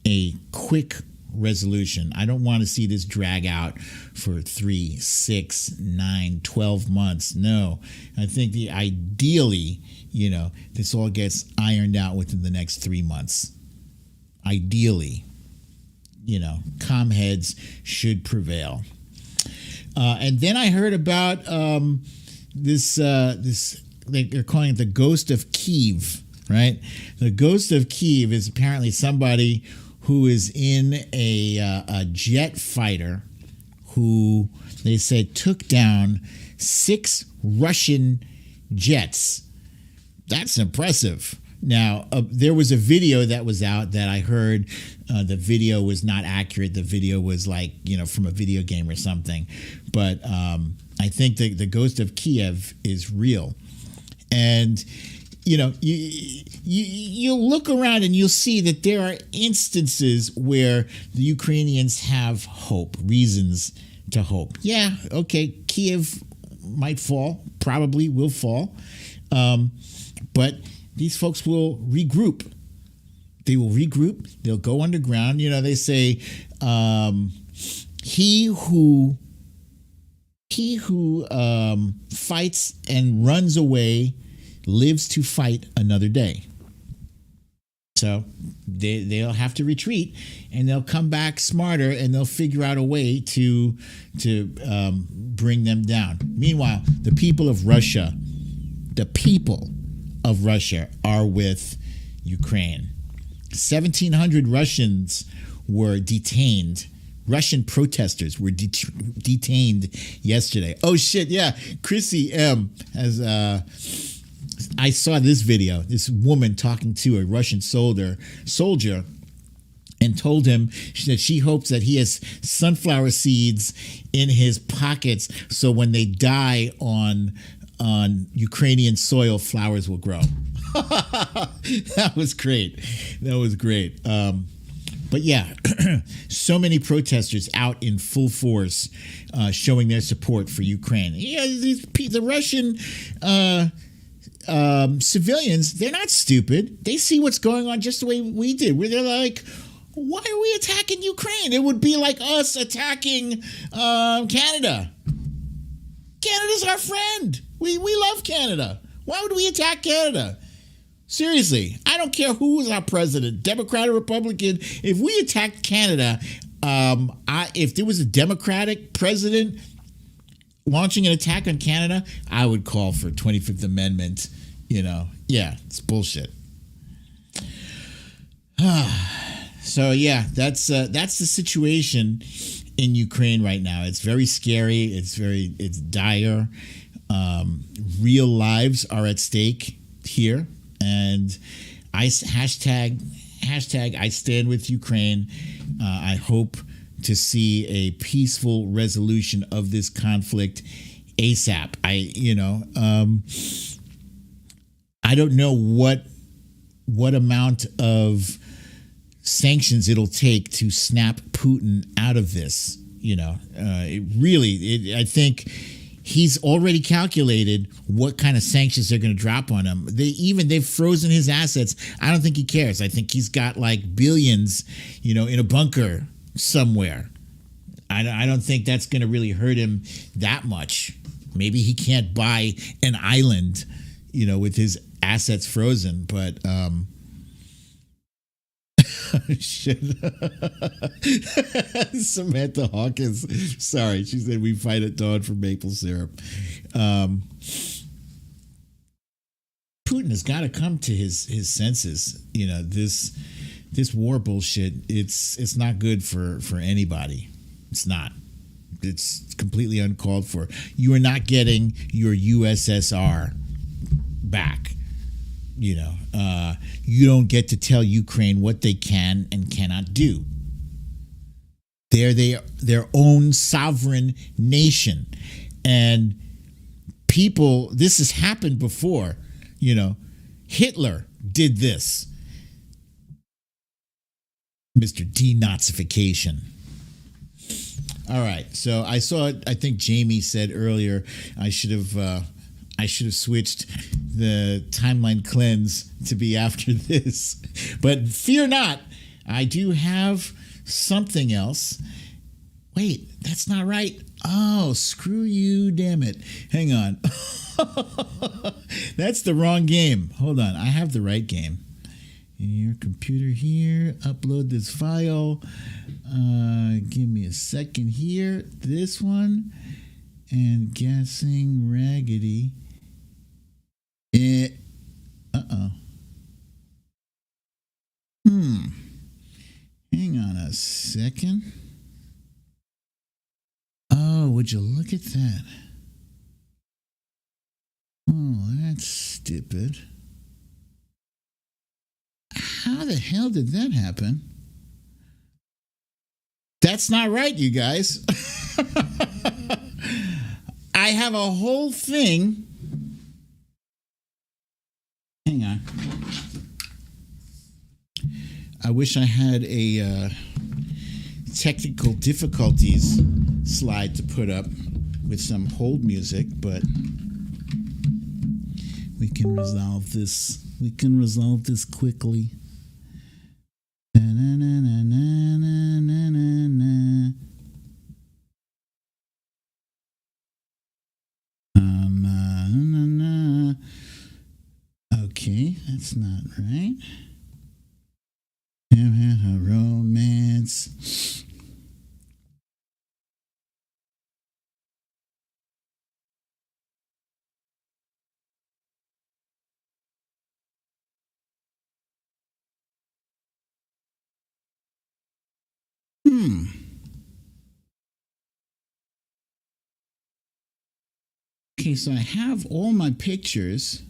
a quick resolution. I don't want to see this drag out for 3, 6, 9, 12 months. No, I think ideally, this all gets ironed out within the next 3 months. Ideally, calm heads should prevail. And then I heard about this they're calling it the Ghost of Kyiv, right? The Ghost of Kyiv is apparently somebody who is in a jet fighter who they said took down 6 Russian jets. That's impressive. Now, there was a video that was out that I heard the video was not accurate. The video was from a video game or something. But I think the Ghost of Kiev is real. And, you'll look around and you'll see that there are instances where the Ukrainians have hope, reasons to hope. Yeah, okay, Kiev might fall, probably will fall. But these folks will regroup. They will regroup. They'll go underground. They say he who fights and runs away lives to fight another day. So they'll have to retreat, and they'll come back smarter, and they'll figure out a way to bring them down. Meanwhile, the people of Russia are with Ukraine. 1,700 Russians were detained. Russian protesters were detained yesterday. Oh shit! Yeah, Chrissy M has. I saw this video. This woman talking to a Russian soldier, and told him that she hopes that he has sunflower seeds in his pockets, so when they die on Ukrainian soil, flowers will grow. That was great. But yeah, so many protesters out in full force, showing their support for Ukraine. Yeah, the Russian civilians, they're not stupid. They see what's going on just the way we did. Where they're like, why are we attacking Ukraine? It would be like us attacking Canada. Canada's our friend. We love Canada. Why would we attack Canada? Seriously, I don't care who is our president, Democrat or Republican. If we attacked Canada, if there was a Democratic president launching an attack on Canada, I would call for 25th Amendment. Yeah, it's bullshit. So yeah, that's the situation in Ukraine right now. It's very scary. It's dire. Real lives are at stake here, and hashtag I stand with Ukraine. I hope to see a peaceful resolution of this conflict ASAP. I don't know what amount of sanctions it'll take to snap Putin out of this. I think he's already calculated what kind of sanctions they're going to drop on him. They've frozen his assets. I don't think he cares. I think he's got like billions, in a bunker somewhere. I don't think that's going to really hurt him that much. Maybe he can't buy an island, with his assets frozen. But Shit. Samantha Hawkins. Sorry, she said we fight at dawn for maple syrup. Putin has got to come to his senses. You know, this war bullshit. It's not good for anybody. It's not. It's completely uncalled for. You are not getting your USSR back. You know, you don't get to tell Ukraine what they can and cannot do. They're their own sovereign nation. And people, this has happened before. You know, Hitler did this. Mr. Denazification. All right. So I think Jamie said earlier I should have switched the timeline cleanse to be after this. But fear not, I do have something else. Wait, that's not right. Oh, screw you, damn it. Hang on. That's the wrong game. Hold on, I have the right game. In your computer here, upload this file. Give me a second here. This one. And guessing Raggedy. Uh-oh. Hang on a second. Oh, would you look at that? Oh, that's stupid. How the hell did that happen? That's not right, you guys. I have a whole thing. Hang on. I wish I had a technical difficulties slide to put up with some hold music, but we can resolve this. We can resolve this quickly. Okay, that's not right. Romance. Okay, so I have all my pictures.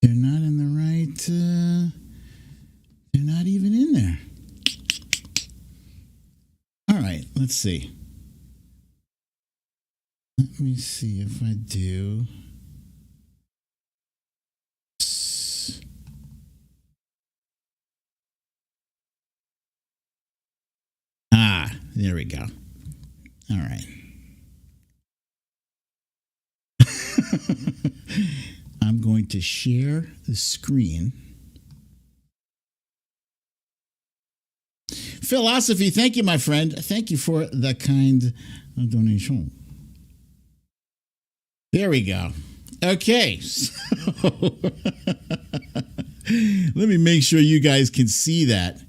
They're not in the right, they're not even in there. All right, let's see. Let me see if I do. Ah, there we go. All right. I'm going to share the screen. Philosophy, thank you, my friend. Thank you for the kind donation. There we go. Okay. So let me make sure you guys can see that.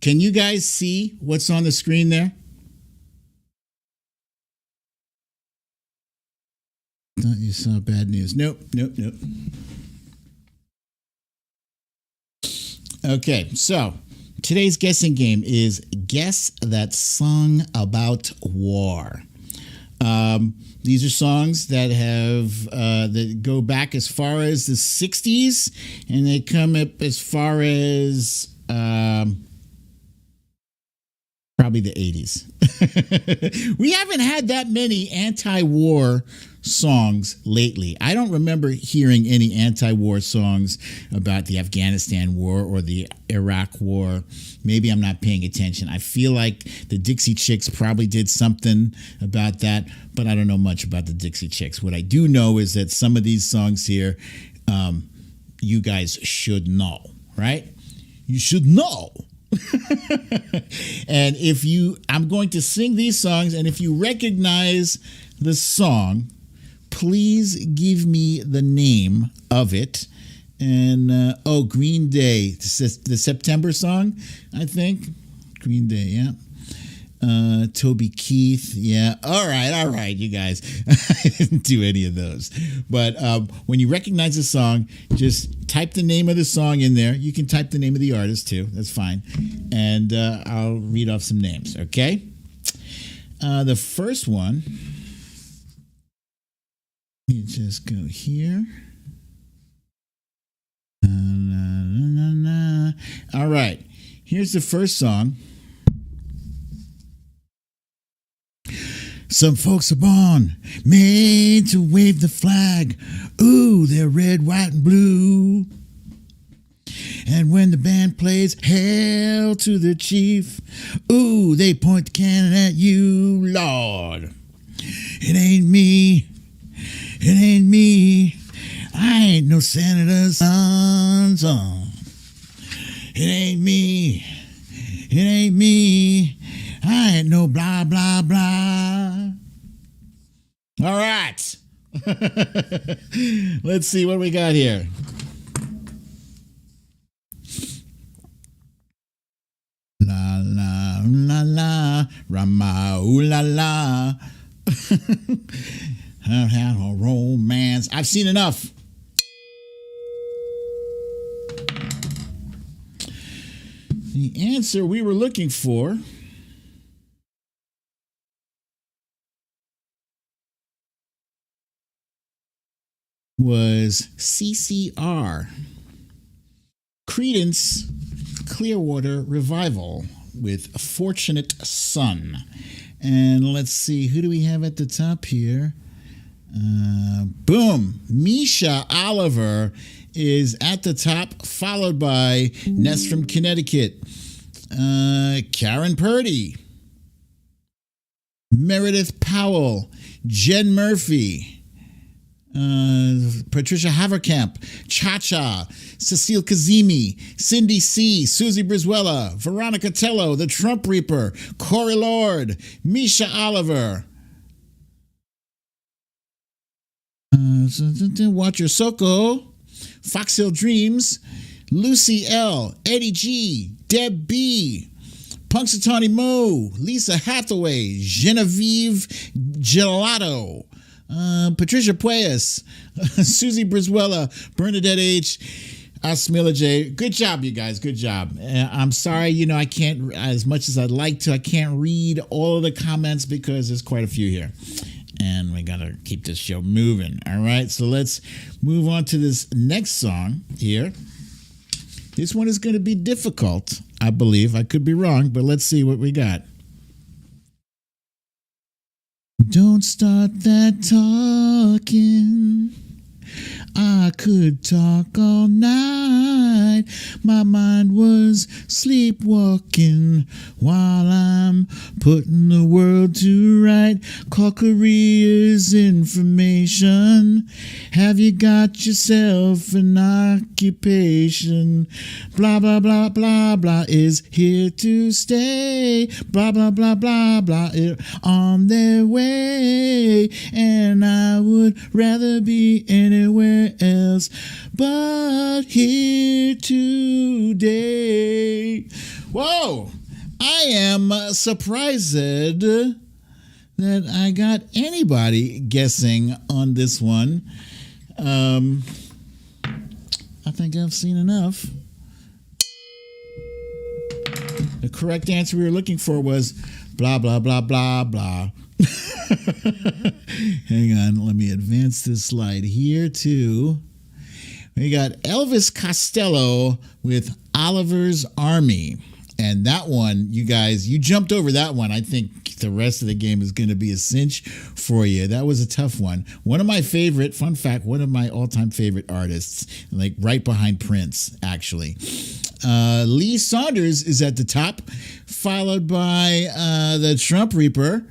Can you guys see what's on the screen there? Thought you saw bad news. Nope. Okay, so today's guessing game is Guess That Song About War. These are songs that have that go back as far as the 60s, and they come up as far as probably the 80s. We haven't had that many anti-war songs lately. I don't remember hearing any anti-war songs about the Afghanistan war or the Iraq war. Maybe I'm not paying attention. I feel like the Dixie Chicks probably did something about that, but I don't know much about the Dixie Chicks. What I do know is that some of these songs here, you guys should know, right? You should know. And I'm going to sing these songs, and if you recognize the song, please give me the name of it, And, Green Day, the September song, I think. Green Day, yeah. Toby Keith, yeah. All right, you guys. I didn't do any of those. But when you recognize a song, just type the name of the song in there. You can type the name of the artist too. That's fine. And I'll read off some names, okay? The first one, let me just go here. All right, here's the first song. Some folks are born, made to wave the flag. Ooh, they're red, white, and blue. And when the band plays Hail to the Chief, ooh, they point the cannon at you, Lord. It ain't me, I ain't no senator's son. It ain't me, I ain't no blah, blah, blah. All right. Let's see what we got here. La, la, la, la, Rama, ooh, la, la. I've had a romance. I've seen enough. The answer we were looking for was CCR, Creedence Clearwater Revival with Fortunate Son. And let's see, who do we have at the top here? Boom, Misha Oliver is at the top, followed by Ness from Connecticut, Karen Purdy, Meredith Powell, Jen Murphy, Patricia Haverkamp, Cha-Cha, Cecile Kazemi, Cindy C., Susie Brizuela, Veronica Tello, The Trump Reaper, Corey Lord, Misha Oliver, Watcher Soko, Fox Hill Dreams, Lucy L., Eddie G., Deb B., Punxsutawney Mo, Lisa Hathaway, Genevieve Gelato, Patricia Pueyas, Susie Brizuela, Bernadette H., Asmila J. Good job, you guys. Good job. I'm sorry, I can't, as much as I'd like to, I can't read all of the comments because there's quite a few here. And we got to keep this show moving. All right, so let's move on to this next song here. This one is going to be difficult, I believe. I could be wrong, but let's see what we got. Don't start that talking. I could talk all night. My mind was sleepwalking while I'm putting the world to right. Call careers information. Have you got yourself an occupation? Blah, blah, blah, blah, blah is here to stay. Blah, blah, blah, blah, blah on their way. And I would rather be anywhere else but here today. Whoa! I am surprised that I got anybody guessing on this one. I think I've seen enough. The correct answer we were looking for was blah, blah, blah, blah, blah. Hang on, let me advance this slide here too. We got Elvis Costello with Oliver's Army. And that one, you guys, you jumped over that one. I think the rest of the game is going to be a cinch for you. That was a tough one. One of my favorite, fun fact, one of my all-time favorite artists, like right behind Prince, actually. Lee Saunders is at the top, followed by the Trump Reaper,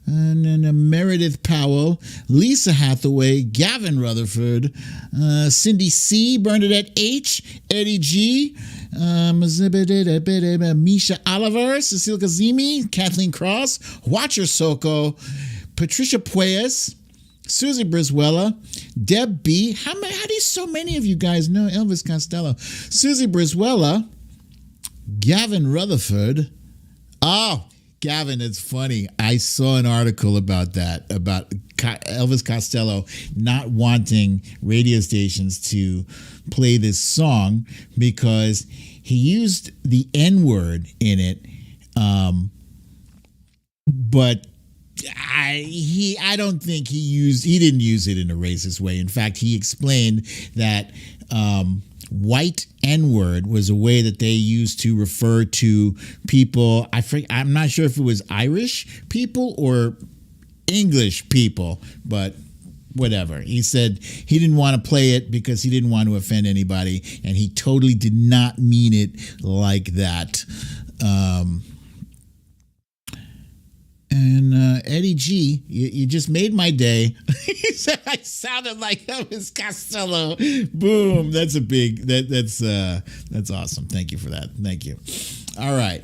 and then Meredith Powell, Lisa Hathaway, Gavin Rutherford, Cindy C., Bernadette H., Eddie G., Misha Oliver, Cecile Kazemi, Kathleen Cross, Watcher Soko, Patricia Pueyas, Susie Brizuela, Deb B. How do so many of you guys know Elvis Costello? Susie Brizuela, Gavin Rutherford. Oh, Gavin, it's funny. I saw an article about that, about Elvis Costello not wanting radio stations to play this song because he used the N-word in it, but I don't think he didn't use it in a racist way. In fact, he explained that white N-word was a way that they used to refer to people. I'm not sure if it was Irish people or English people, but whatever. He said he didn't want to play it because he didn't want to offend anybody, and he totally did not mean it like that. And Eddie G, you just made my day. He said I sounded like Elvis Costello. Boom! That's a big. That's awesome. Thank you for that. Thank you. All right.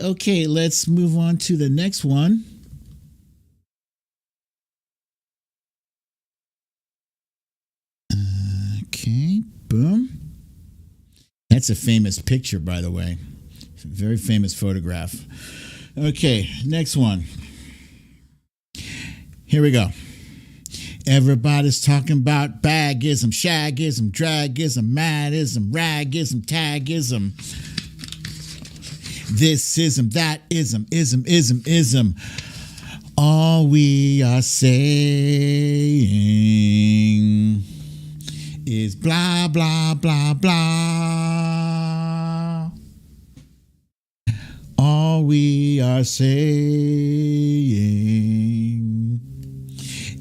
Okay, let's move on to the next one. Okay. Boom. That's a famous picture, by the way. Very famous photograph. Okay, next one. Here we go. Everybody's talking about bagism, shagism, dragism, madism, ragism, tagism. This ism, that ism. All we are saying is blah, blah, blah, blah. All we are saying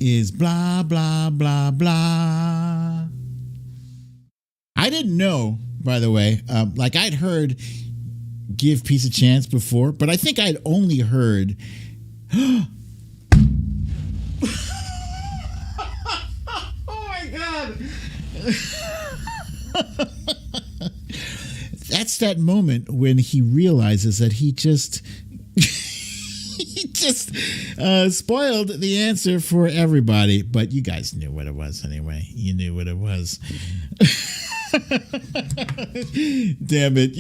is blah, blah, blah, blah. I didn't know, by the way, I'd heard Give Peace a Chance before, but I think I'd only heard... Oh my God! That's that moment when he realizes that he just spoiled the answer for everybody. But you guys knew what it was anyway. You knew what it was. Damn it.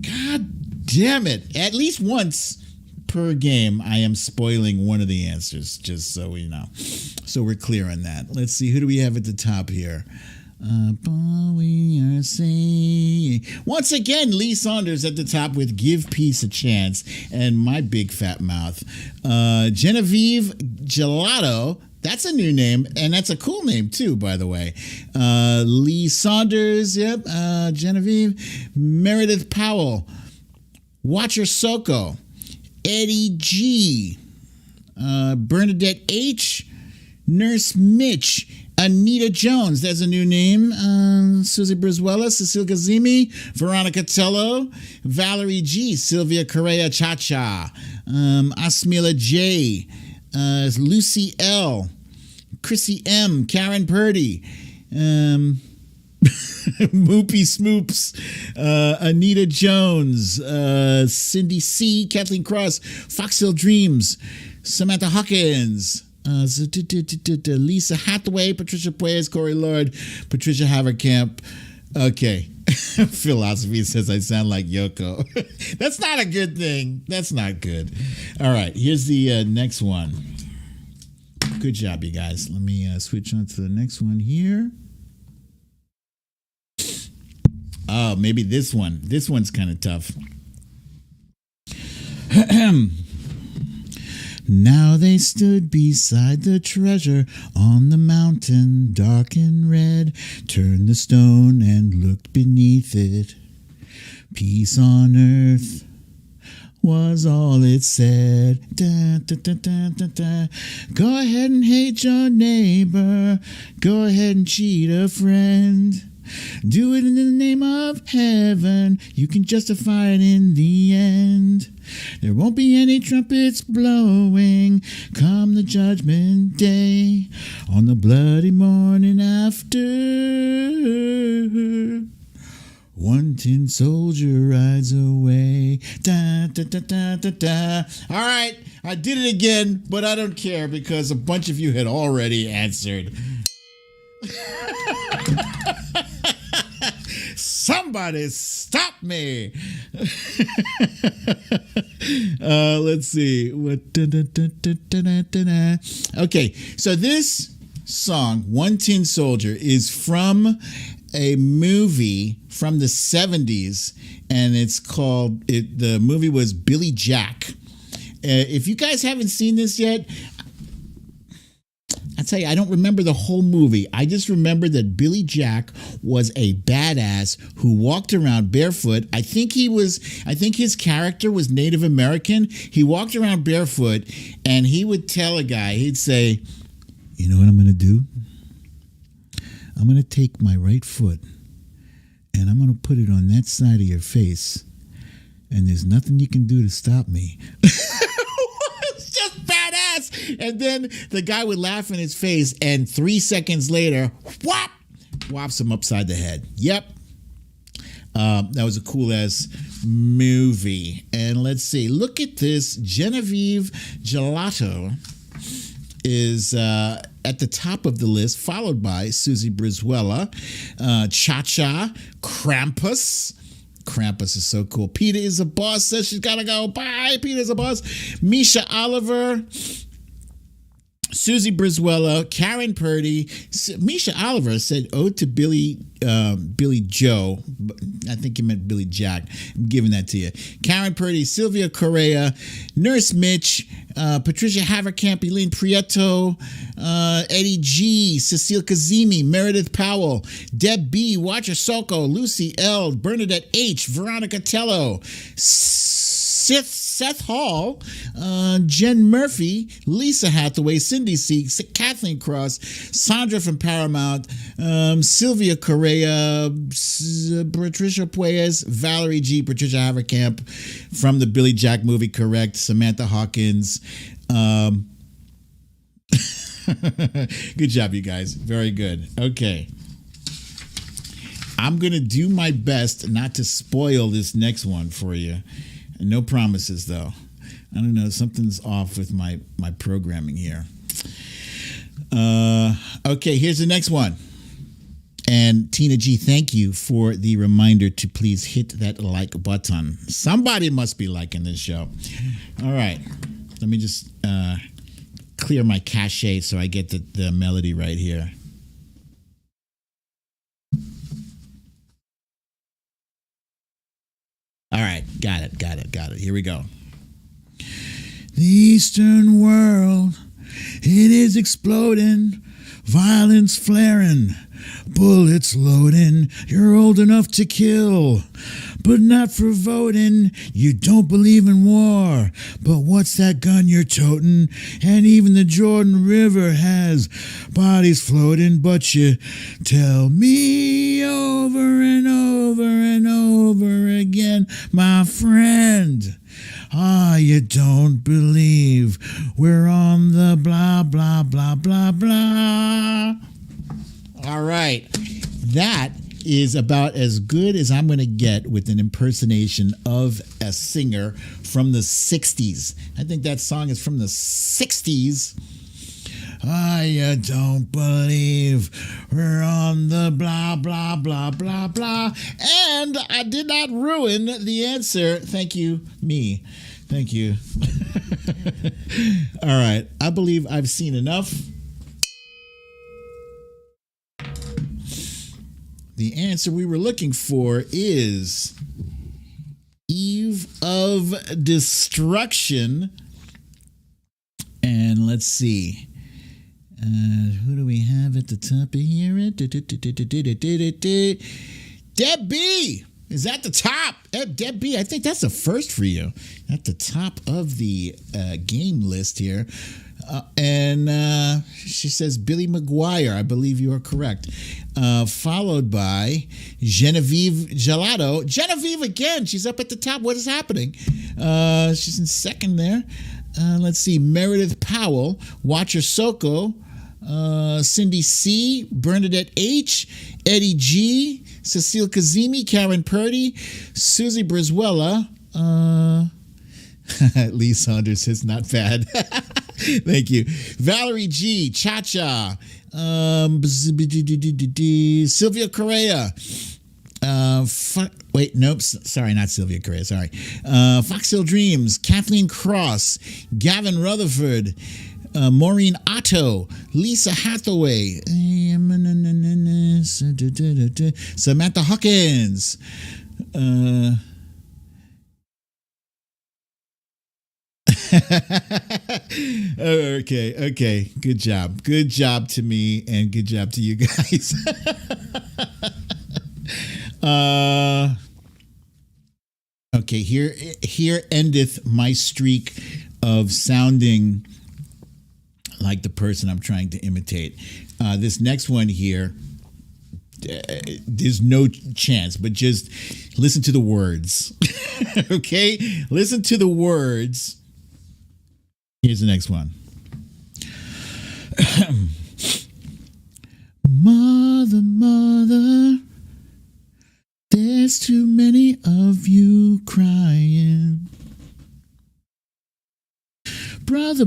God damn it. At least once per game, I am spoiling one of the answers, just so we know. So we're clear on that. Let's see. Who do we have at the top here? We are saying. Once again, Lee Saunders at the top with Give Peace a Chance and My Big Fat Mouth. Genevieve Gelato. That's a new name, and that's a cool name too, by the way. Lee Saunders, yep. Genevieve. Meredith Powell. Watcher Soko. Eddie G. Bernadette H. Nurse Mitch. Anita Jones, that's a new name. Susie Brizuela, Cecile Gazimi, Veronica Tello, Valerie G, Sylvia Correa Cha-Cha, Asmila J, Lucy L, Chrissy M, Karen Purdy, Moopy Smoops, Anita Jones, Cindy C, Kathleen Cross, Foxhill Dreams, Samantha Hawkins, Lisa Hathaway, Patricia Puez, Corey Lord, Patricia Haverkamp. Okay. Philosophy says I sound like Yoko. That's not a good thing. That's not good. All right. Here's the next one. Good job, you guys. Let me switch on to the next one here. Oh, maybe this one. This one's kind of tough. Now they stood beside the treasure on the mountain, dark and red, turned the stone and looked beneath it. Peace on earth was all it said. Da, da, da, da, da, da. Go ahead and hate your neighbor. Go ahead and cheat a friend. Do it in the name of heaven. You can justify it in the end. There won't be any trumpets blowing come the judgment day on the bloody morning after. One tin soldier rides away. Da, da, da, da, da, da. All right, I did it again, but I don't care because a bunch of you had already answered. Somebody stop me. Let's see. Okay, so this song, One Tin Soldier, is from a movie from the 70s, and it's called, the movie was Billy Jack. If you guys haven't seen this yet, I'll tell you, I don't remember the whole movie. I just remember that Billy Jack was a badass who walked around barefoot. I think his character was Native American. He walked around barefoot, and he would tell a guy, he'd say, you know what I'm going to do? I'm going to take my right foot and I'm going to put it on that side of your face, and there's nothing you can do to stop me. It's just badass. And then the guy would laugh in his face, and 3 seconds later, whop, whops him upside the head. Yep. That was a cool ass movie. And let's see. Look at this. Genevieve Gelato is at the top of the list, followed by Susie Brizuela, Cha-Cha, Krampus. Krampus is so cool. Peter is a boss, says she's gotta go. Bye, Peter's a boss. Misha Oliver, Susie Brizuela, Karen Purdy. Misha Oliver said ode to Billy Joe. I think he meant Billy Jack. I'm giving that to you. Karen Purdy, Sylvia Correa, Nurse Mitch, Patricia Haverkamp, Eileen Prieto, Eddie G, Cecile Kazemi, Meredith Powell, Deb B, Watcher Soko, Lucy L, Bernadette H, Veronica Tello, Seth Hall, Jen Murphy, Lisa Hathaway, Cindy C, Kathleen Cross, Sandra from Paramount, Sylvia Correa, Patricia Pueyes, Valerie G, Patricia Haverkamp from the Billy Jack movie, correct, Samantha Hawkins. Good job, you guys. Very good. Okay. I'm going to do my best not to spoil this next one for you. No promises, though. I don't know. Something's off with my programming here. Okay, here's the next one. And Tina G, thank you for the reminder to please hit that like button. Somebody must be liking this show. All right. Let me just clear my cache so I get the melody right here. All right, got it. Here we go. The Eastern world, it is exploding, violence flaring, bullets loading. You're old enough to kill, but not for voting. You don't believe in war, but what's that gun you're toting? And even the Jordan River has bodies floating, but you tell me over and over and over again, my friend, you don't believe we're on the blah, blah, blah, blah, blah. All right. That is about as good as I'm going to get with an impersonation of a singer from the 60s. I think that song is from the 60s. You don't believe we're on the blah, blah, blah, blah, blah. And I did not ruin the answer. Thank you, me. Thank you. All right. I believe I've seen enough. The answer we were looking for is Eve of Destruction. And let's see. Who do we have at the top of here? Deb B is at the top. Deb B, I think that's a first for you. At the top of the game list here. And she says Billy McGuire. I believe you are correct. Followed by Genevieve Gelato. Genevieve again. She's up at the top. What is happening? She's in second there. Let's see. Meredith Powell. Watcher Soko. Cindy C. Bernadette H. Eddie G. Cecile Kazemi, Karen Purdy, Susie Brizuela, Lee Saunders says not bad. Thank you. Valerie G, Cha-Cha, Sylvia Correa, wait, nope, sorry, not Sylvia Correa, sorry. Fox Hill Dreams, Kathleen Cross, Gavin Rutherford, Maureen Otto, Lisa Hathaway, Samantha Hawkins, okay. Good job to me, and good job to you guys. Okay, here endeth my streak of sounding like the person I'm trying to imitate. This next one here, there's no chance, but just listen to the words. Okay, listen to the words. Here's the next one. Mother, there's too many of you crying. Brother,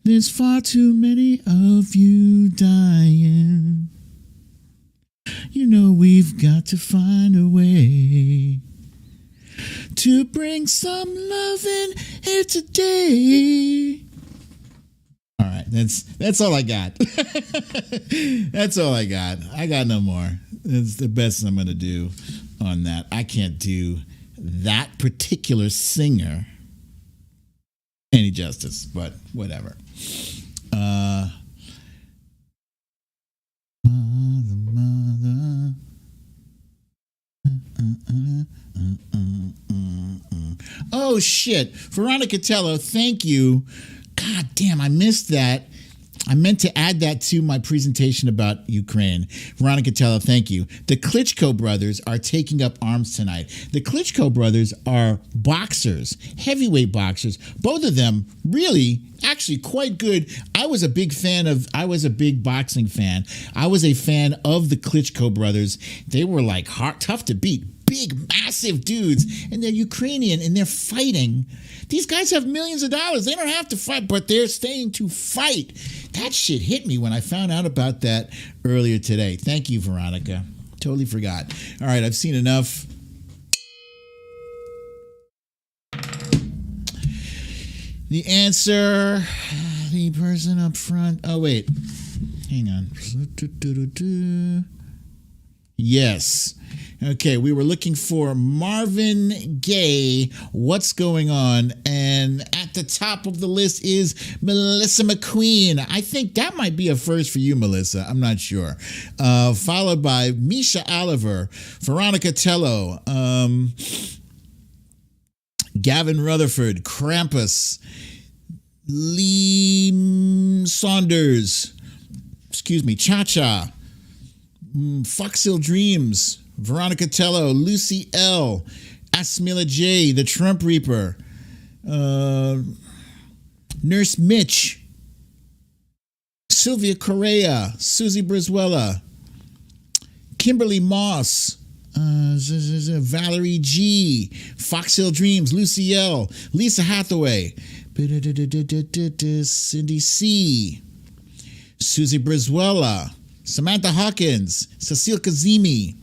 there's far too many of you dying. You know we've got to find a way to bring some love in here today. All right, that's all I got. That's all I got. I got no more. That's the best I'm going to do on that. I can't do that particular singer any justice, but whatever. Mother. Oh shit, Veronica Tello, thank you. God damn, I missed that. I meant to add that to my presentation about Ukraine. Veronica Tello, thank you. The Klitschko brothers are taking up arms tonight. The Klitschko brothers are boxers, heavyweight boxers. Both of them really, actually quite good. I was a big boxing fan. I was a fan of the Klitschko brothers. They were like tough to beat. Big, massive dudes, and they're Ukrainian, and they're fighting. These guys have millions of dollars. They don't have to fight, but they're staying to fight. That shit hit me when I found out about that earlier today. Thank you, Veronica. Totally forgot. All right, I've seen enough. The answer, the person up front. Oh, wait. Hang on. Yes. Okay, we were looking for Marvin Gaye, What's Going On? And at the top of the list is Melissa McQueen. I think that might be a first for you, Melissa. I'm not sure. Followed by Misha Oliver, Veronica Tello, Gavin Rutherford, Krampus, Lee Saunders, Cha-Cha, Fox Hill Dreams, Veronica Tello, Lucy L, Asmila J, The Trump Reaper, Nurse Mitch, Sylvia Correa, Susie Brizuela, Kimberly Moss, Valerie G, Fox Hill Dreams, Lucy L, Lisa Hathaway, Cindy C, Susie Brizuela, Samantha Hawkins, Cecile Kazemi.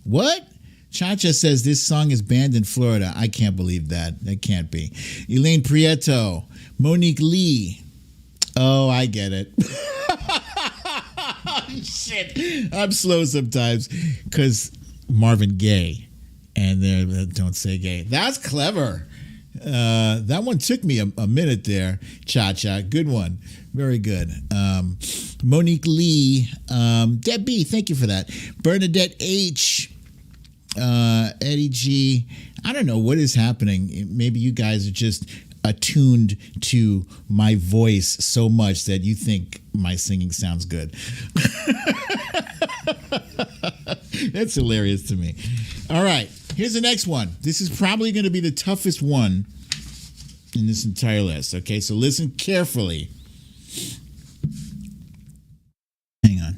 What? Cha-Cha says this song is banned in Florida. I can't believe that. That can't be. Elaine Prieto, Monique Lee. Oh, I get it. Shit. I'm slow sometimes because Marvin Gaye and they don't say gay. That's clever. That one took me a minute there, Cha-Cha. Good one. Very good. Monique Lee, Deb B, thank you for that. Bernadette H, Eddie G. I don't know what is happening. Maybe you guys are just attuned to my voice so much that you think my singing sounds good. That's hilarious to me. All right, here's the next one. This is probably going to be the toughest one in this entire list. Okay, so listen carefully. Hang on.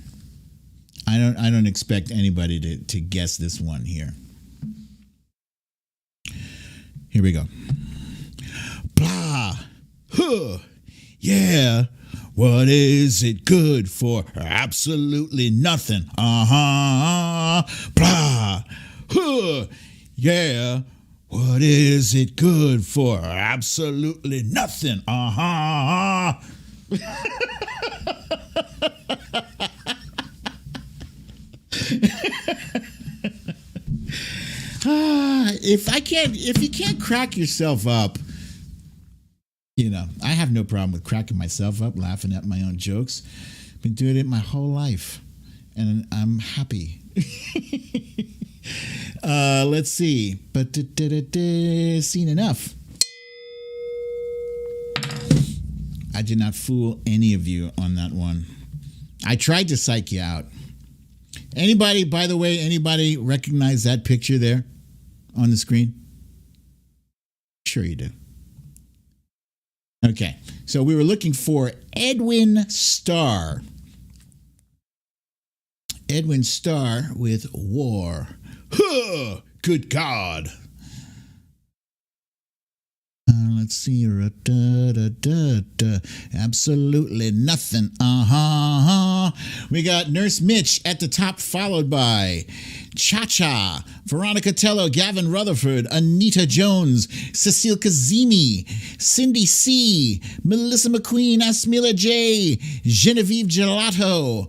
don't expect anybody to guess this one here. Here we go. Blah. Huh. Yeah. What is it good for? Absolutely nothing. Uh-huh. Blah. Huh. Yeah. What is it good for? Absolutely nothing. Uh-huh. If you can't crack yourself up, I have no problem with cracking myself up, laughing at my own jokes. Been doing it my whole life, and I'm happy. Let's see. But seen enough. I did not fool any of you on that one. I tried to psych you out. Anybody, by the way, recognize that picture there on the screen? Sure you do. Okay, so we were looking for Edwin Starr. Edwin Starr with War. Huh, good God. Let's see. Absolutely nothing. We got Nurse Mitch at the top, followed by Cha-Cha, Veronica Tello, Gavin Rutherford, Anita Jones, Cecile Kazemi, Cindy C, Melissa McQueen, Asmila J, Genevieve Gelato,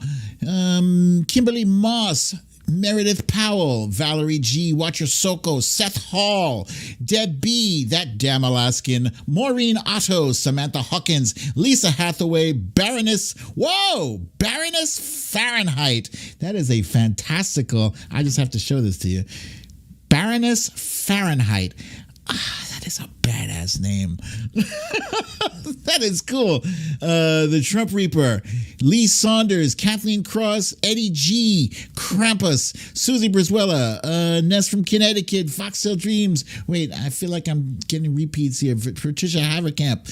Kimberly Moss, Meredith Powell, Valerie G, Watcher Soko, Seth Hall, Deb B, That Damn Alaskan, Maureen Otto, Samantha Hawkins, Lisa Hathaway, Baroness Fahrenheit. That is a fantastical, I just have to show this to you. Baroness Fahrenheit. That is a badass name. That is cool. The Trump Reaper, Lee Saunders, Kathleen Cross, Eddie G, Krampus, Susie Brizuela, Ness from Connecticut, Foxtail Dreams. Wait, I feel like I'm getting repeats here. Patricia Haverkamp,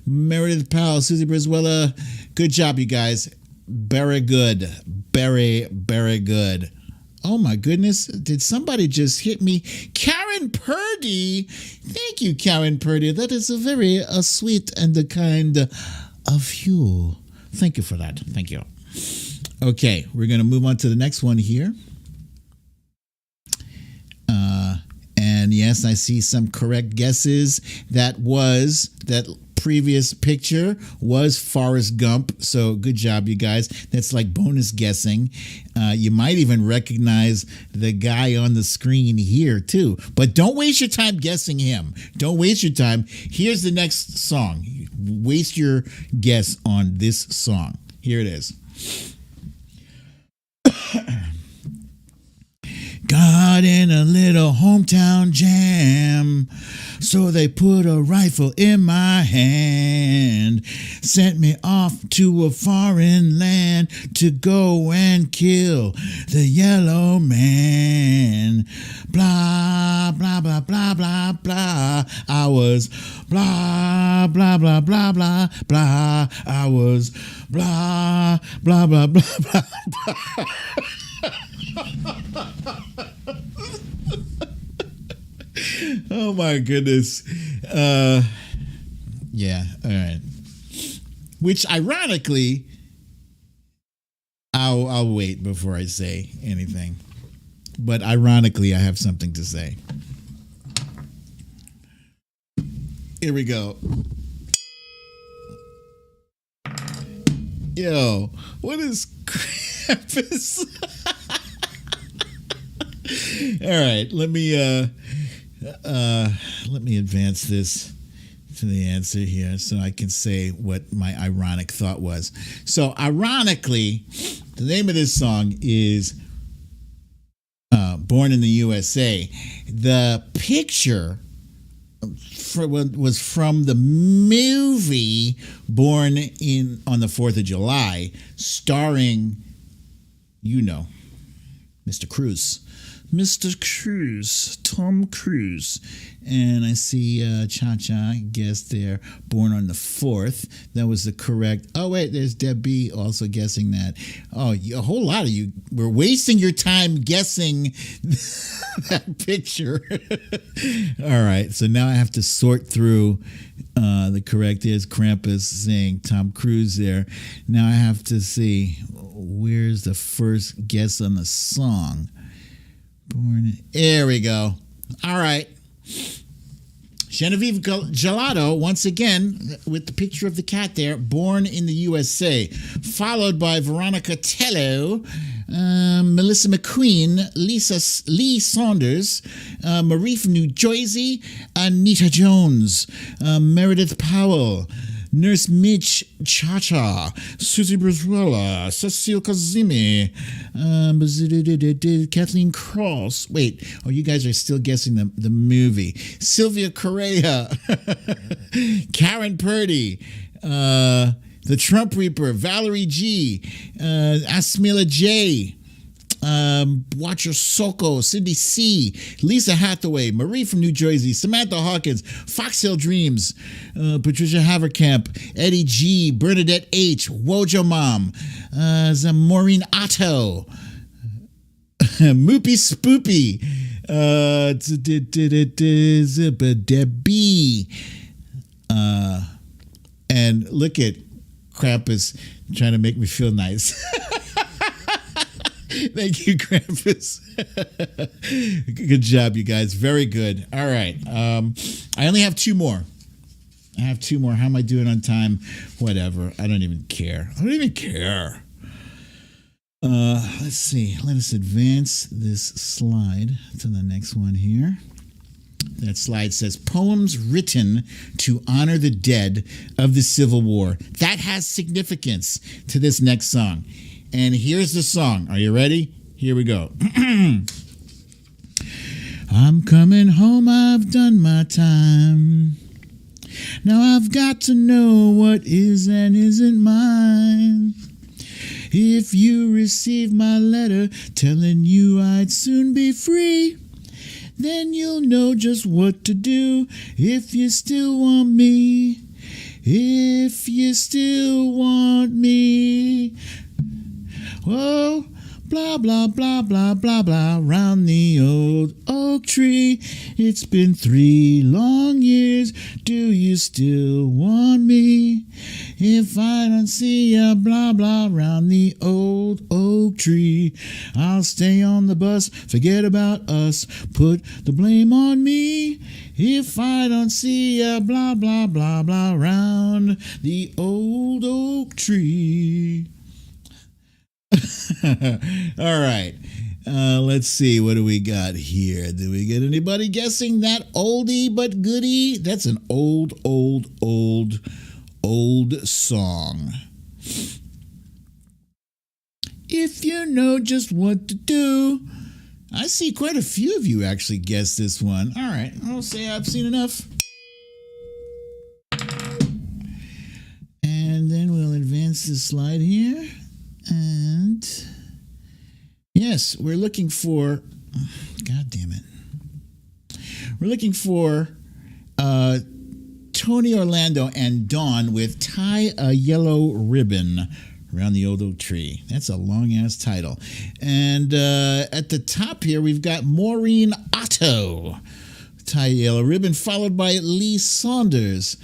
Meredith Powell, Susie Brizuela. Good job, you guys. Very good. Very, very good. Oh my goodness, did somebody just hit me? Karen Purdy. Thank you, Karen Purdy. That is a very sweet and kind of you. Thank you for that. Thank you. Okay, we're going to move on to the next one here. And yes, I see some correct guesses. That previous picture was Forrest Gump. So good job, you guys. That's like bonus guessing. You might even recognize the guy on the screen here too. But don't waste your time guessing him. Don't waste your time. Here's the next song. Waste your guess on this song. Here it is. Got in a little hometown jam, so they put a rifle in my hand, sent me off to a foreign land to go and kill the yellow man. Blah, blah, blah, blah, blah, blah. I was blah, blah, blah, blah, blah, blah. I was blah, blah, blah, blah, blah, blah. Oh my goodness. Yeah, all right. Which ironically, I'll wait before I say anything. But ironically, I have something to say. Here we go. Yo, what is Krampus? All right, let me advance this to the answer here so I can say what my ironic thought was. So ironically, the name of this song is Born in the USA. The picture was from the movie Born on the 4th of July, starring, Mr. Cruise. Mr. Cruise, Tom Cruise. And I see Cha-Cha guessed there, born on the 4th. That was the correct. Oh, wait, there's Debbie also guessing that. Oh, a whole lot of you were wasting your time guessing that picture. All right, so now I have to sort through the correct. There's Krampus saying Tom Cruise there. Now I have to see where's the first guess on the song. There we go. All right. Genevieve Gelato, once again, with the picture of the cat there, born in the USA. Followed by Veronica Tello, Melissa McQueen, Lee Saunders, Marie from New Jersey, Anita Jones, Meredith Powell, Nurse Mitch Cha-Cha, Susie Brizuela, Cecile Kazimi, Kathleen Cross. Wait, you guys are still guessing the movie. Sylvia Correa, Karen Purdy, The Trump Reaper, Valerie G, Asmila J, Watcher Soko, Cindy C, Lisa Hathaway, Marie from New Jersey, Samantha Hawkins, Foxhill Dreams, Patricia Haverkamp, Eddie G, Bernadette H, Wojo Mom, Maureen Otto, Moopy Spoopy, Debbie, and look at Krampus trying to make me feel nice. Thank you, Krampus. Good job, you guys. Very good. All right. I only have 2 more. How am I doing on time? Whatever. I don't even care. Let's see. Let us advance this slide to the next one here. That slide says, poems written to honor the dead of the Civil War. That has significance to this next song. And here's the song. Are you ready? Here we go. I'm coming home, I've done my time. Now I've got to know what is and isn't mine. If you receive my letter telling you I'd soon be free, then you'll know just what to do if you still want me. If you still want me. Oh, blah, blah, blah, blah, blah, blah, round the old oak tree. It's been 3 long years. Do you still want me? If I don't see ya, blah, blah, round the old oak tree, I'll stay on the bus, forget about us, put the blame on me. If I don't see ya, blah, blah, blah, blah, round the old oak tree. All right. Let's see. What do we got here? Do we get anybody guessing that oldie but goodie? That's an old song. If you know just what to do. I see quite a few of you actually guessed this one. All right. I'll say I've seen enough. And then we'll advance the slide here. And yes, we're looking for, God damn it. We're looking for Tony Orlando and Dawn with Tie a Yellow Ribbon Around the Old Oak Tree. That's a long-ass title. And at the top here, we've got Maureen Otto, Tie a Yellow Ribbon, followed by Lee Saunders.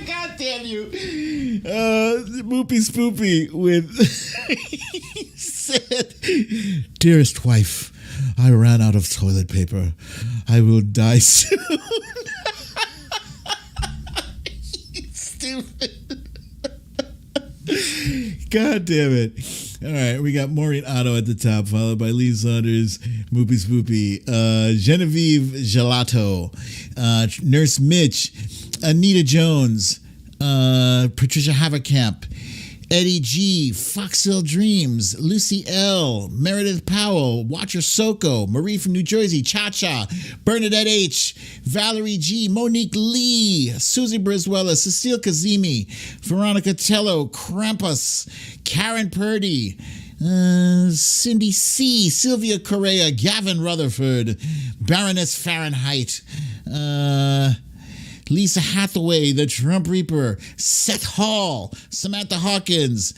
God damn you. Moopy Spoopy with said, dearest wife, I ran out of toilet paper. I will die soon. Stupid. God damn it. All right, we got Maureen Otto at the top, followed by Lee Saunders, Moopy Spoopy, Genevieve Gelato, Nurse Mitch, Anita Jones, Patricia Haverkamp, Eddie G, Foxhill Dreams, Lucy L, Meredith Powell, Watcher Soko, Marie from New Jersey, Cha-Cha, Bernadette H, Valerie G, Monique Lee, Susie Briswella, Cecile Kazemi, Veronica Tello, Krampus, Karen Purdy, Cindy C, Sylvia Correa, Gavin Rutherford, Baroness Fahrenheit, Lisa Hathaway, The Trump Reaper, Seth Hall, Samantha Hawkins,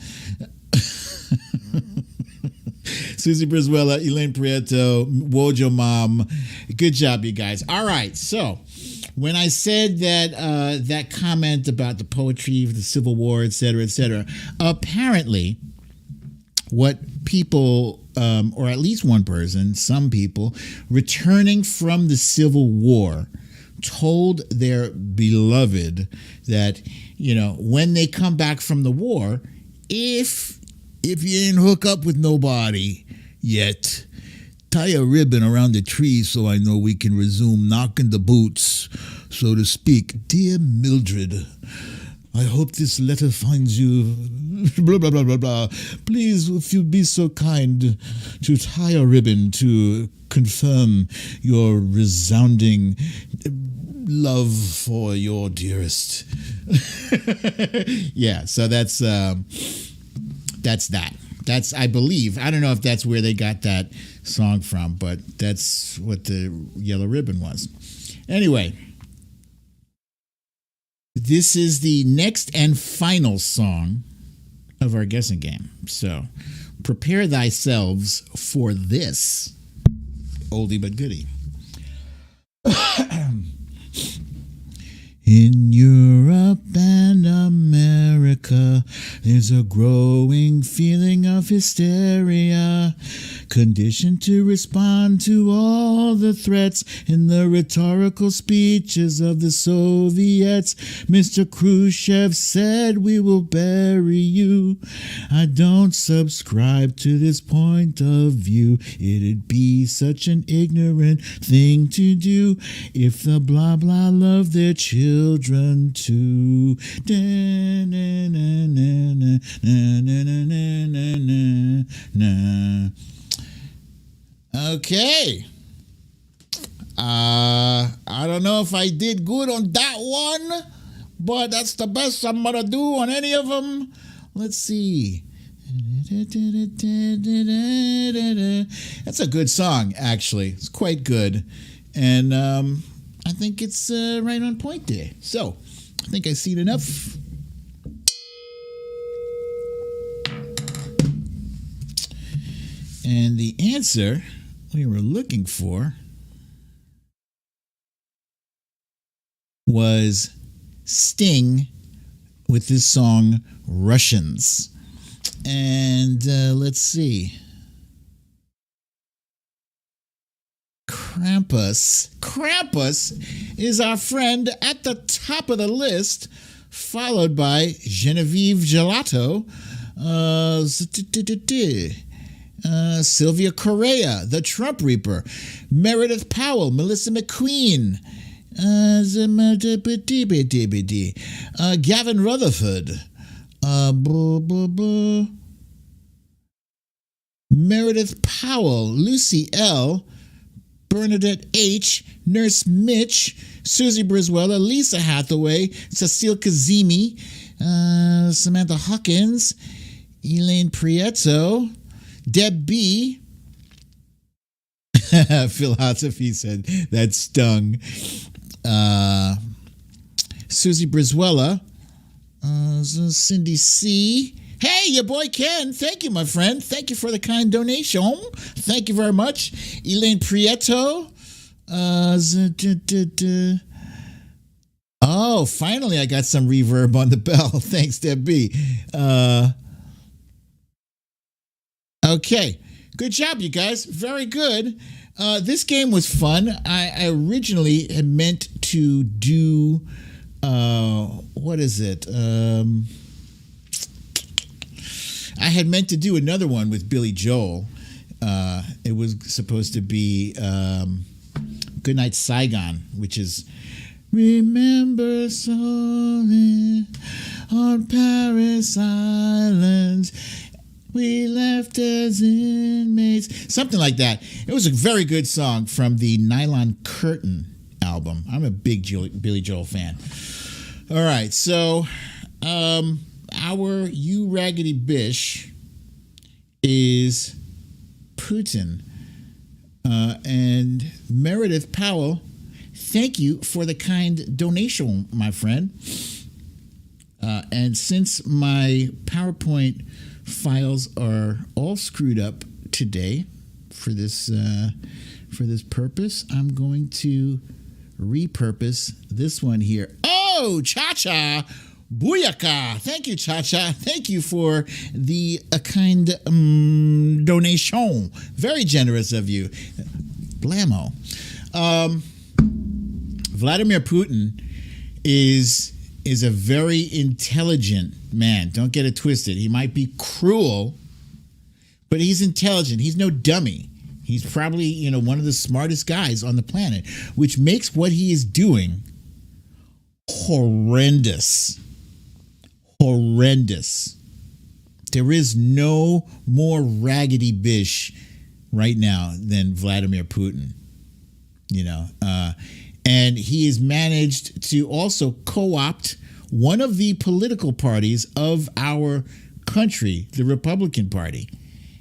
Susie Briswella, Elaine Prieto, Wojo Mom. Good job, you guys. All right, so when I said that that comment about the poetry of the Civil War, et cetera, apparently what people, or at least one person, some people, returning from the Civil War told their beloved that, you know, when they come back from the war, if you didn't hook up with nobody yet, tie a ribbon around the tree so I know we can resume knocking the boots, so to speak. Dear Mildred, I hope this letter finds you, blah, blah, blah, blah, blah. Please, if you'd be so kind to tie a ribbon to confirm your resounding love for your dearest. Yeah, so that's that. That's, I believe, I don't know if that's where they got that song from, but that's what the yellow ribbon was. Anyway, this is the next and final song of our guessing game. So prepare thyselves for this oldie but goodie. In Europe and America, there's a growing feeling of hysteria, conditioned to respond to all the threats in the rhetorical speeches of the Soviets. Mr. Khrushchev said, "We will bury you." I don't subscribe to this point of view. It'd be such an ignorant thing to do if the blah blah love their children too. Okay. I don't know if I did good on that one, but that's the best I'm gonna do on any of them. Let's see. That's a good song, actually. It's quite good. And I think it's right on point there. So, I think I've seen enough. And the answer we were looking for was Sting with his song Russians. And let's see. Krampus is our friend at the top of the list, followed by Genevieve Gelato, Sylvia Correa, the Trump Reaper, Meredith Powell, Melissa McQueen, Gavin Rutherford, Meredith Powell, Lucy L., Bernadette H., Nurse Mitch, Susie Briswella, Lisa Hathaway, Cecile Kazemi, Samantha Hawkins, Elaine Prieto, Deb B. Philosophy said that stung. Susie Briswella, Cindy C. Hey, your boy Ken. Thank you, my friend. Thank you for the kind donation. Thank you very much. Elaine Prieto. Oh, finally I got some reverb on the bell. Thanks, Deb B. Okay. Good job, you guys. Very good. This game was fun. I originally had meant to do, what is it? I had meant to do another one with Billy Joel. It was supposed to be Goodnight Saigon, which is Remember Solid on Paris Island. We left as inmates. Something like that. It was a very good song from the Nylon Curtain album. I'm a big Billy Joel fan. All right, so our You Raggedy Bish is Putin. And Meredith Powell, thank you for the kind donation, my friend. And since my PowerPoint files are all screwed up today for this purpose, I'm going to repurpose this one here. Oh, Cha-Cha! Booyaka! Thank you, Cha-Cha. Thank you for the kind donation. Very generous of you. Blammo. Vladimir Putin is a very intelligent man. Don't get it twisted. He might be cruel, but he's intelligent. He's no dummy. He's probably, one of the smartest guys on the planet, which makes what he is doing horrendous. Horrendous. There is no more Raggedy Bish right now than Vladimir Putin, and he has managed to also co-opt one of the political parties of our country, the Republican Party.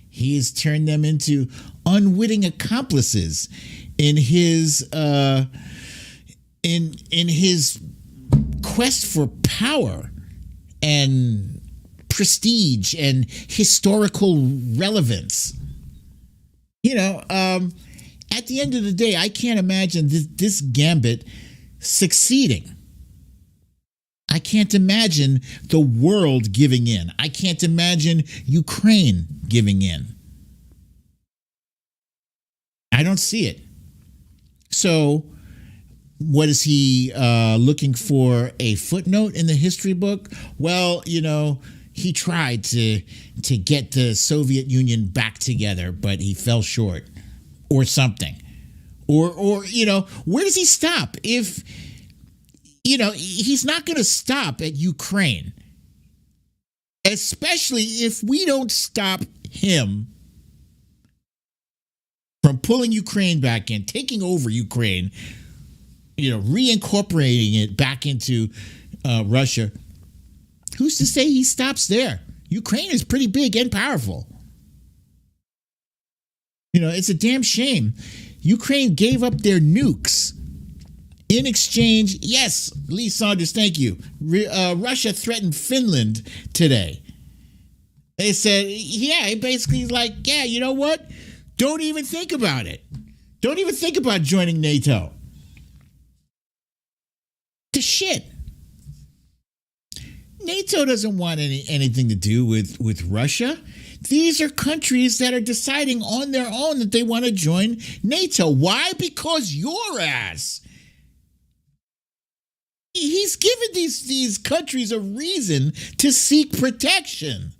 He has turned them into unwitting accomplices in his in his quest for power and prestige and historical relevance. At the end of the day, I can't imagine this gambit succeeding. I can't imagine the world giving in. I can't imagine Ukraine giving in. I don't see it. So, what is he looking for? A footnote in the history book? Well, he tried to get the Soviet Union back together, but he fell short, or something. Or where does he stop? If he's not going to stop at Ukraine, especially if we don't stop him from pulling Ukraine back in, taking over Ukraine, reincorporating it back into Russia. Who's to say he stops there? Ukraine is pretty big and powerful. It's a damn shame. Ukraine gave up their nukes. In exchange, yes, Lee Saunders, thank you. Russia threatened Finland today. They said, basically like, you know what? Don't even think about it. Don't even think about joining NATO. The shit. NATO doesn't want anything to do with Russia. These are countries that are deciding on their own that they want to join NATO. Why? Because your ass. He's given these countries a reason to seek protection.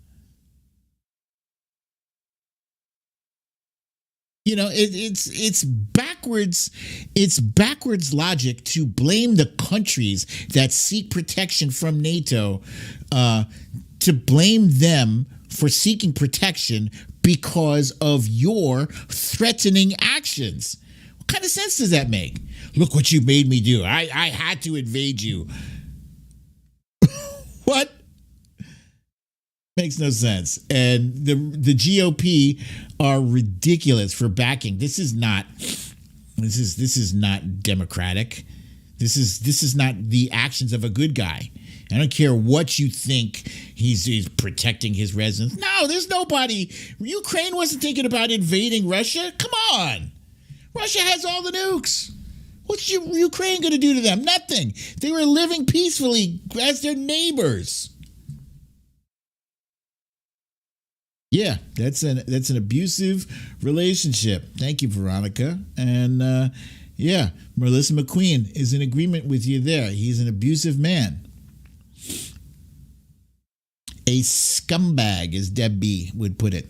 It's backwards. It's backwards logic to blame the countries that seek protection from NATO, to blame them for seeking protection because of your threatening actions. What kind of sense does that make? Look what you made me do. I had to invade you. What? Makes no sense. And the GOP are ridiculous for backing. This is not democratic. This is not the actions of a good guy. I don't care what you think he's protecting his residents. No, there's nobody. Ukraine wasn't thinking about invading Russia. Come on. Russia has all the nukes. What's Ukraine going to do to them? Nothing. They were living peacefully as their neighbors. Yeah, that's an abusive relationship. Thank you, Veronica. And Melissa McQueen is in agreement with you there. He's an abusive man. A scumbag, as Deb B would put it.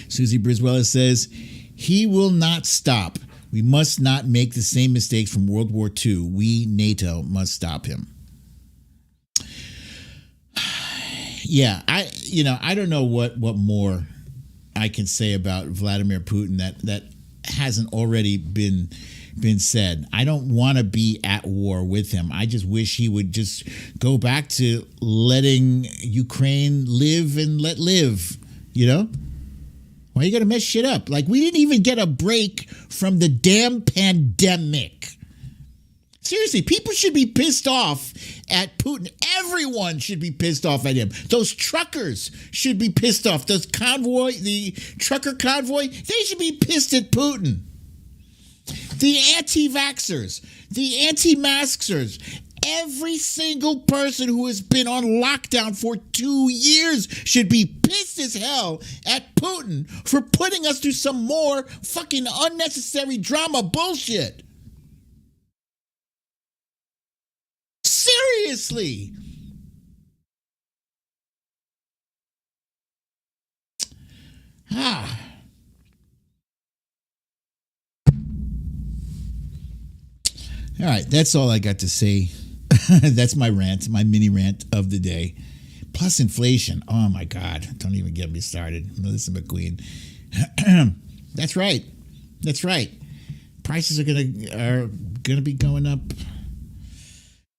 Susie Briswella says, he will not stop. We must not make the same mistakes from World War II. We, NATO, must stop him. Yeah, I don't know what more I can say about Vladimir Putin that hasn't already been said. I don't want to be at war with him. I just wish he would just go back to letting Ukraine live and let live, Why you got to mess shit up? Like, we didn't even get a break from the damn pandemic. Seriously, people should be pissed off at Putin. Everyone should be pissed off at him. Those truckers should be pissed off. The trucker convoy, they should be pissed at Putin. The anti-vaxxers, the anti-maskers, every single person who has been on lockdown for 2 years should be pissed as hell at Putin for putting us through some more fucking unnecessary drama bullshit. Seriously. All right, that's all I got to say. That's my rant, my mini rant of the day. Plus inflation. Oh my God! Don't even get me started, Melissa McQueen. That's right. Prices are gonna be going up.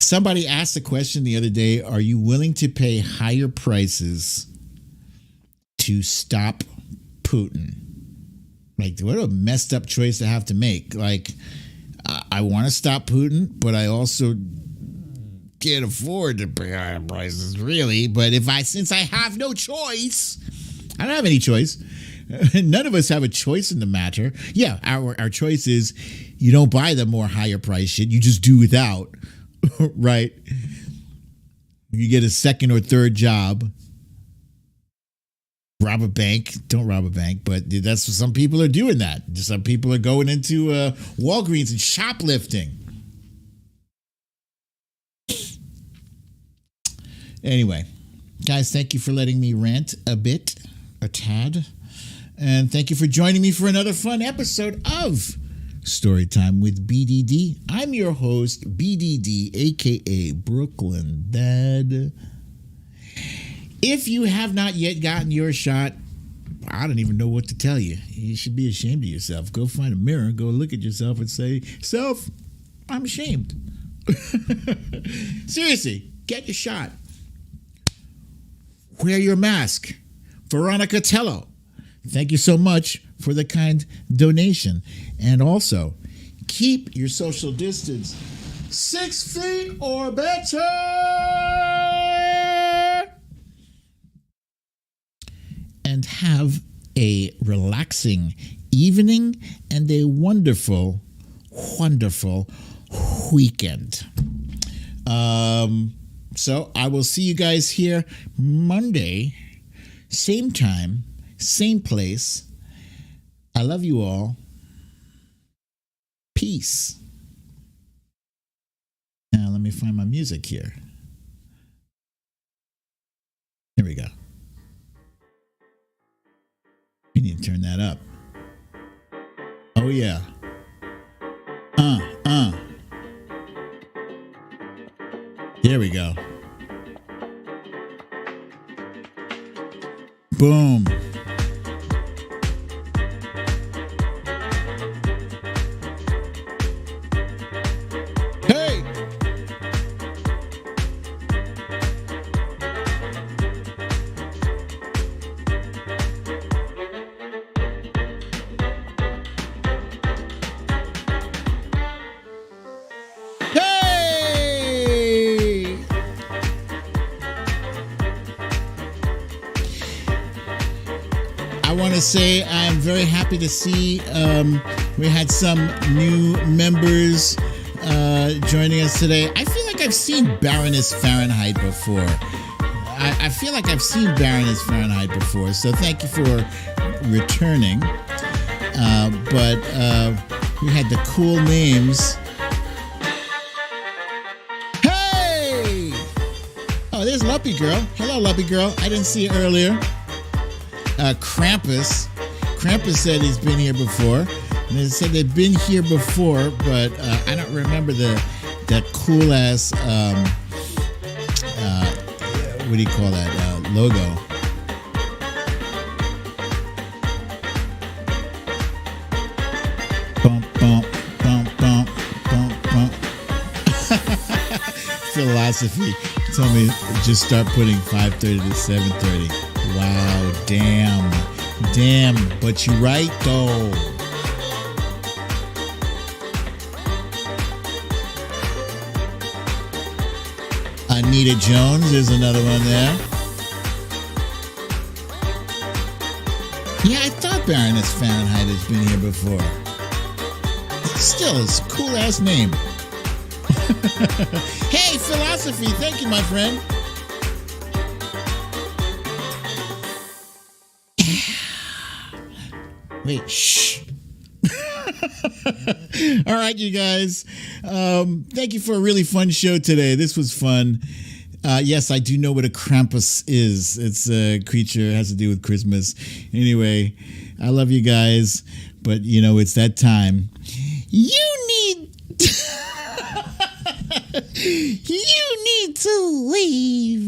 Somebody asked the question the other day: are you willing to pay higher prices to stop Putin? Like, what a messed up choice to have to make. Like, I want to stop Putin, but I also can't afford to pay higher prices, really. But since I have no choice, I don't have any choice. None of us have a choice in the matter. Yeah, our choice is you don't buy the more higher price shit. You just do without, right? You get a second or third job. Rob a bank. Don't rob a bank, but that's what some people are doing that. Some people are going into Walgreens and shoplifting. Anyway, guys, thank you for letting me rant a tad. And thank you for joining me for another fun episode of Storytime with BDD. I'm your host, BDD, aka Brooklyn Dad. If you have not yet gotten your shot, I don't even know what to tell you. You should be ashamed of yourself. Go find a mirror, go look at yourself and say, "Self, I'm ashamed." Seriously, get your shot. Wear your mask. Veronica Tello, thank you so much for the kind donation. And also, keep your social distance 6 feet or better. And have a relaxing evening and a wonderful, wonderful weekend. So I will see you guys here Monday, same time, same place. I love you all. Peace. Now let me find my music here. Here we go. We need to turn that up. Oh yeah. There we go. Boom. Hey! I want to say I'm very happy to see we had some new members joining us today. I feel like I've seen Baroness Fahrenheit before. I feel like I've seen Baroness Fahrenheit before, so thank you for returning. But we had the cool names. Hey! Oh, there's Luppy Girl. Hello, Luppy Girl. I didn't see you earlier. Krampus said he's been here before. And they said they've been here before, but I don't remember that cool ass what do you call that, logo. Bump, bump, bump, bump, bump, bump. Philosophy. Tell me, just start putting 5:30 to 7:30. Wow, damn. But you're right, though. Anita Jones is another one there. Yeah, I thought Baroness Fahrenheit has been here before. Still, it's a cool-ass name. Hey, Philosophy, thank you, my friend. Wait, shh. All right, you guys. Thank you for a really fun show today. This was fun. Yes, I do know what a Krampus is. It's a creature. It has to do with Christmas. Anyway, I love you guys. But, you know, it's that time. You need... you need to leave.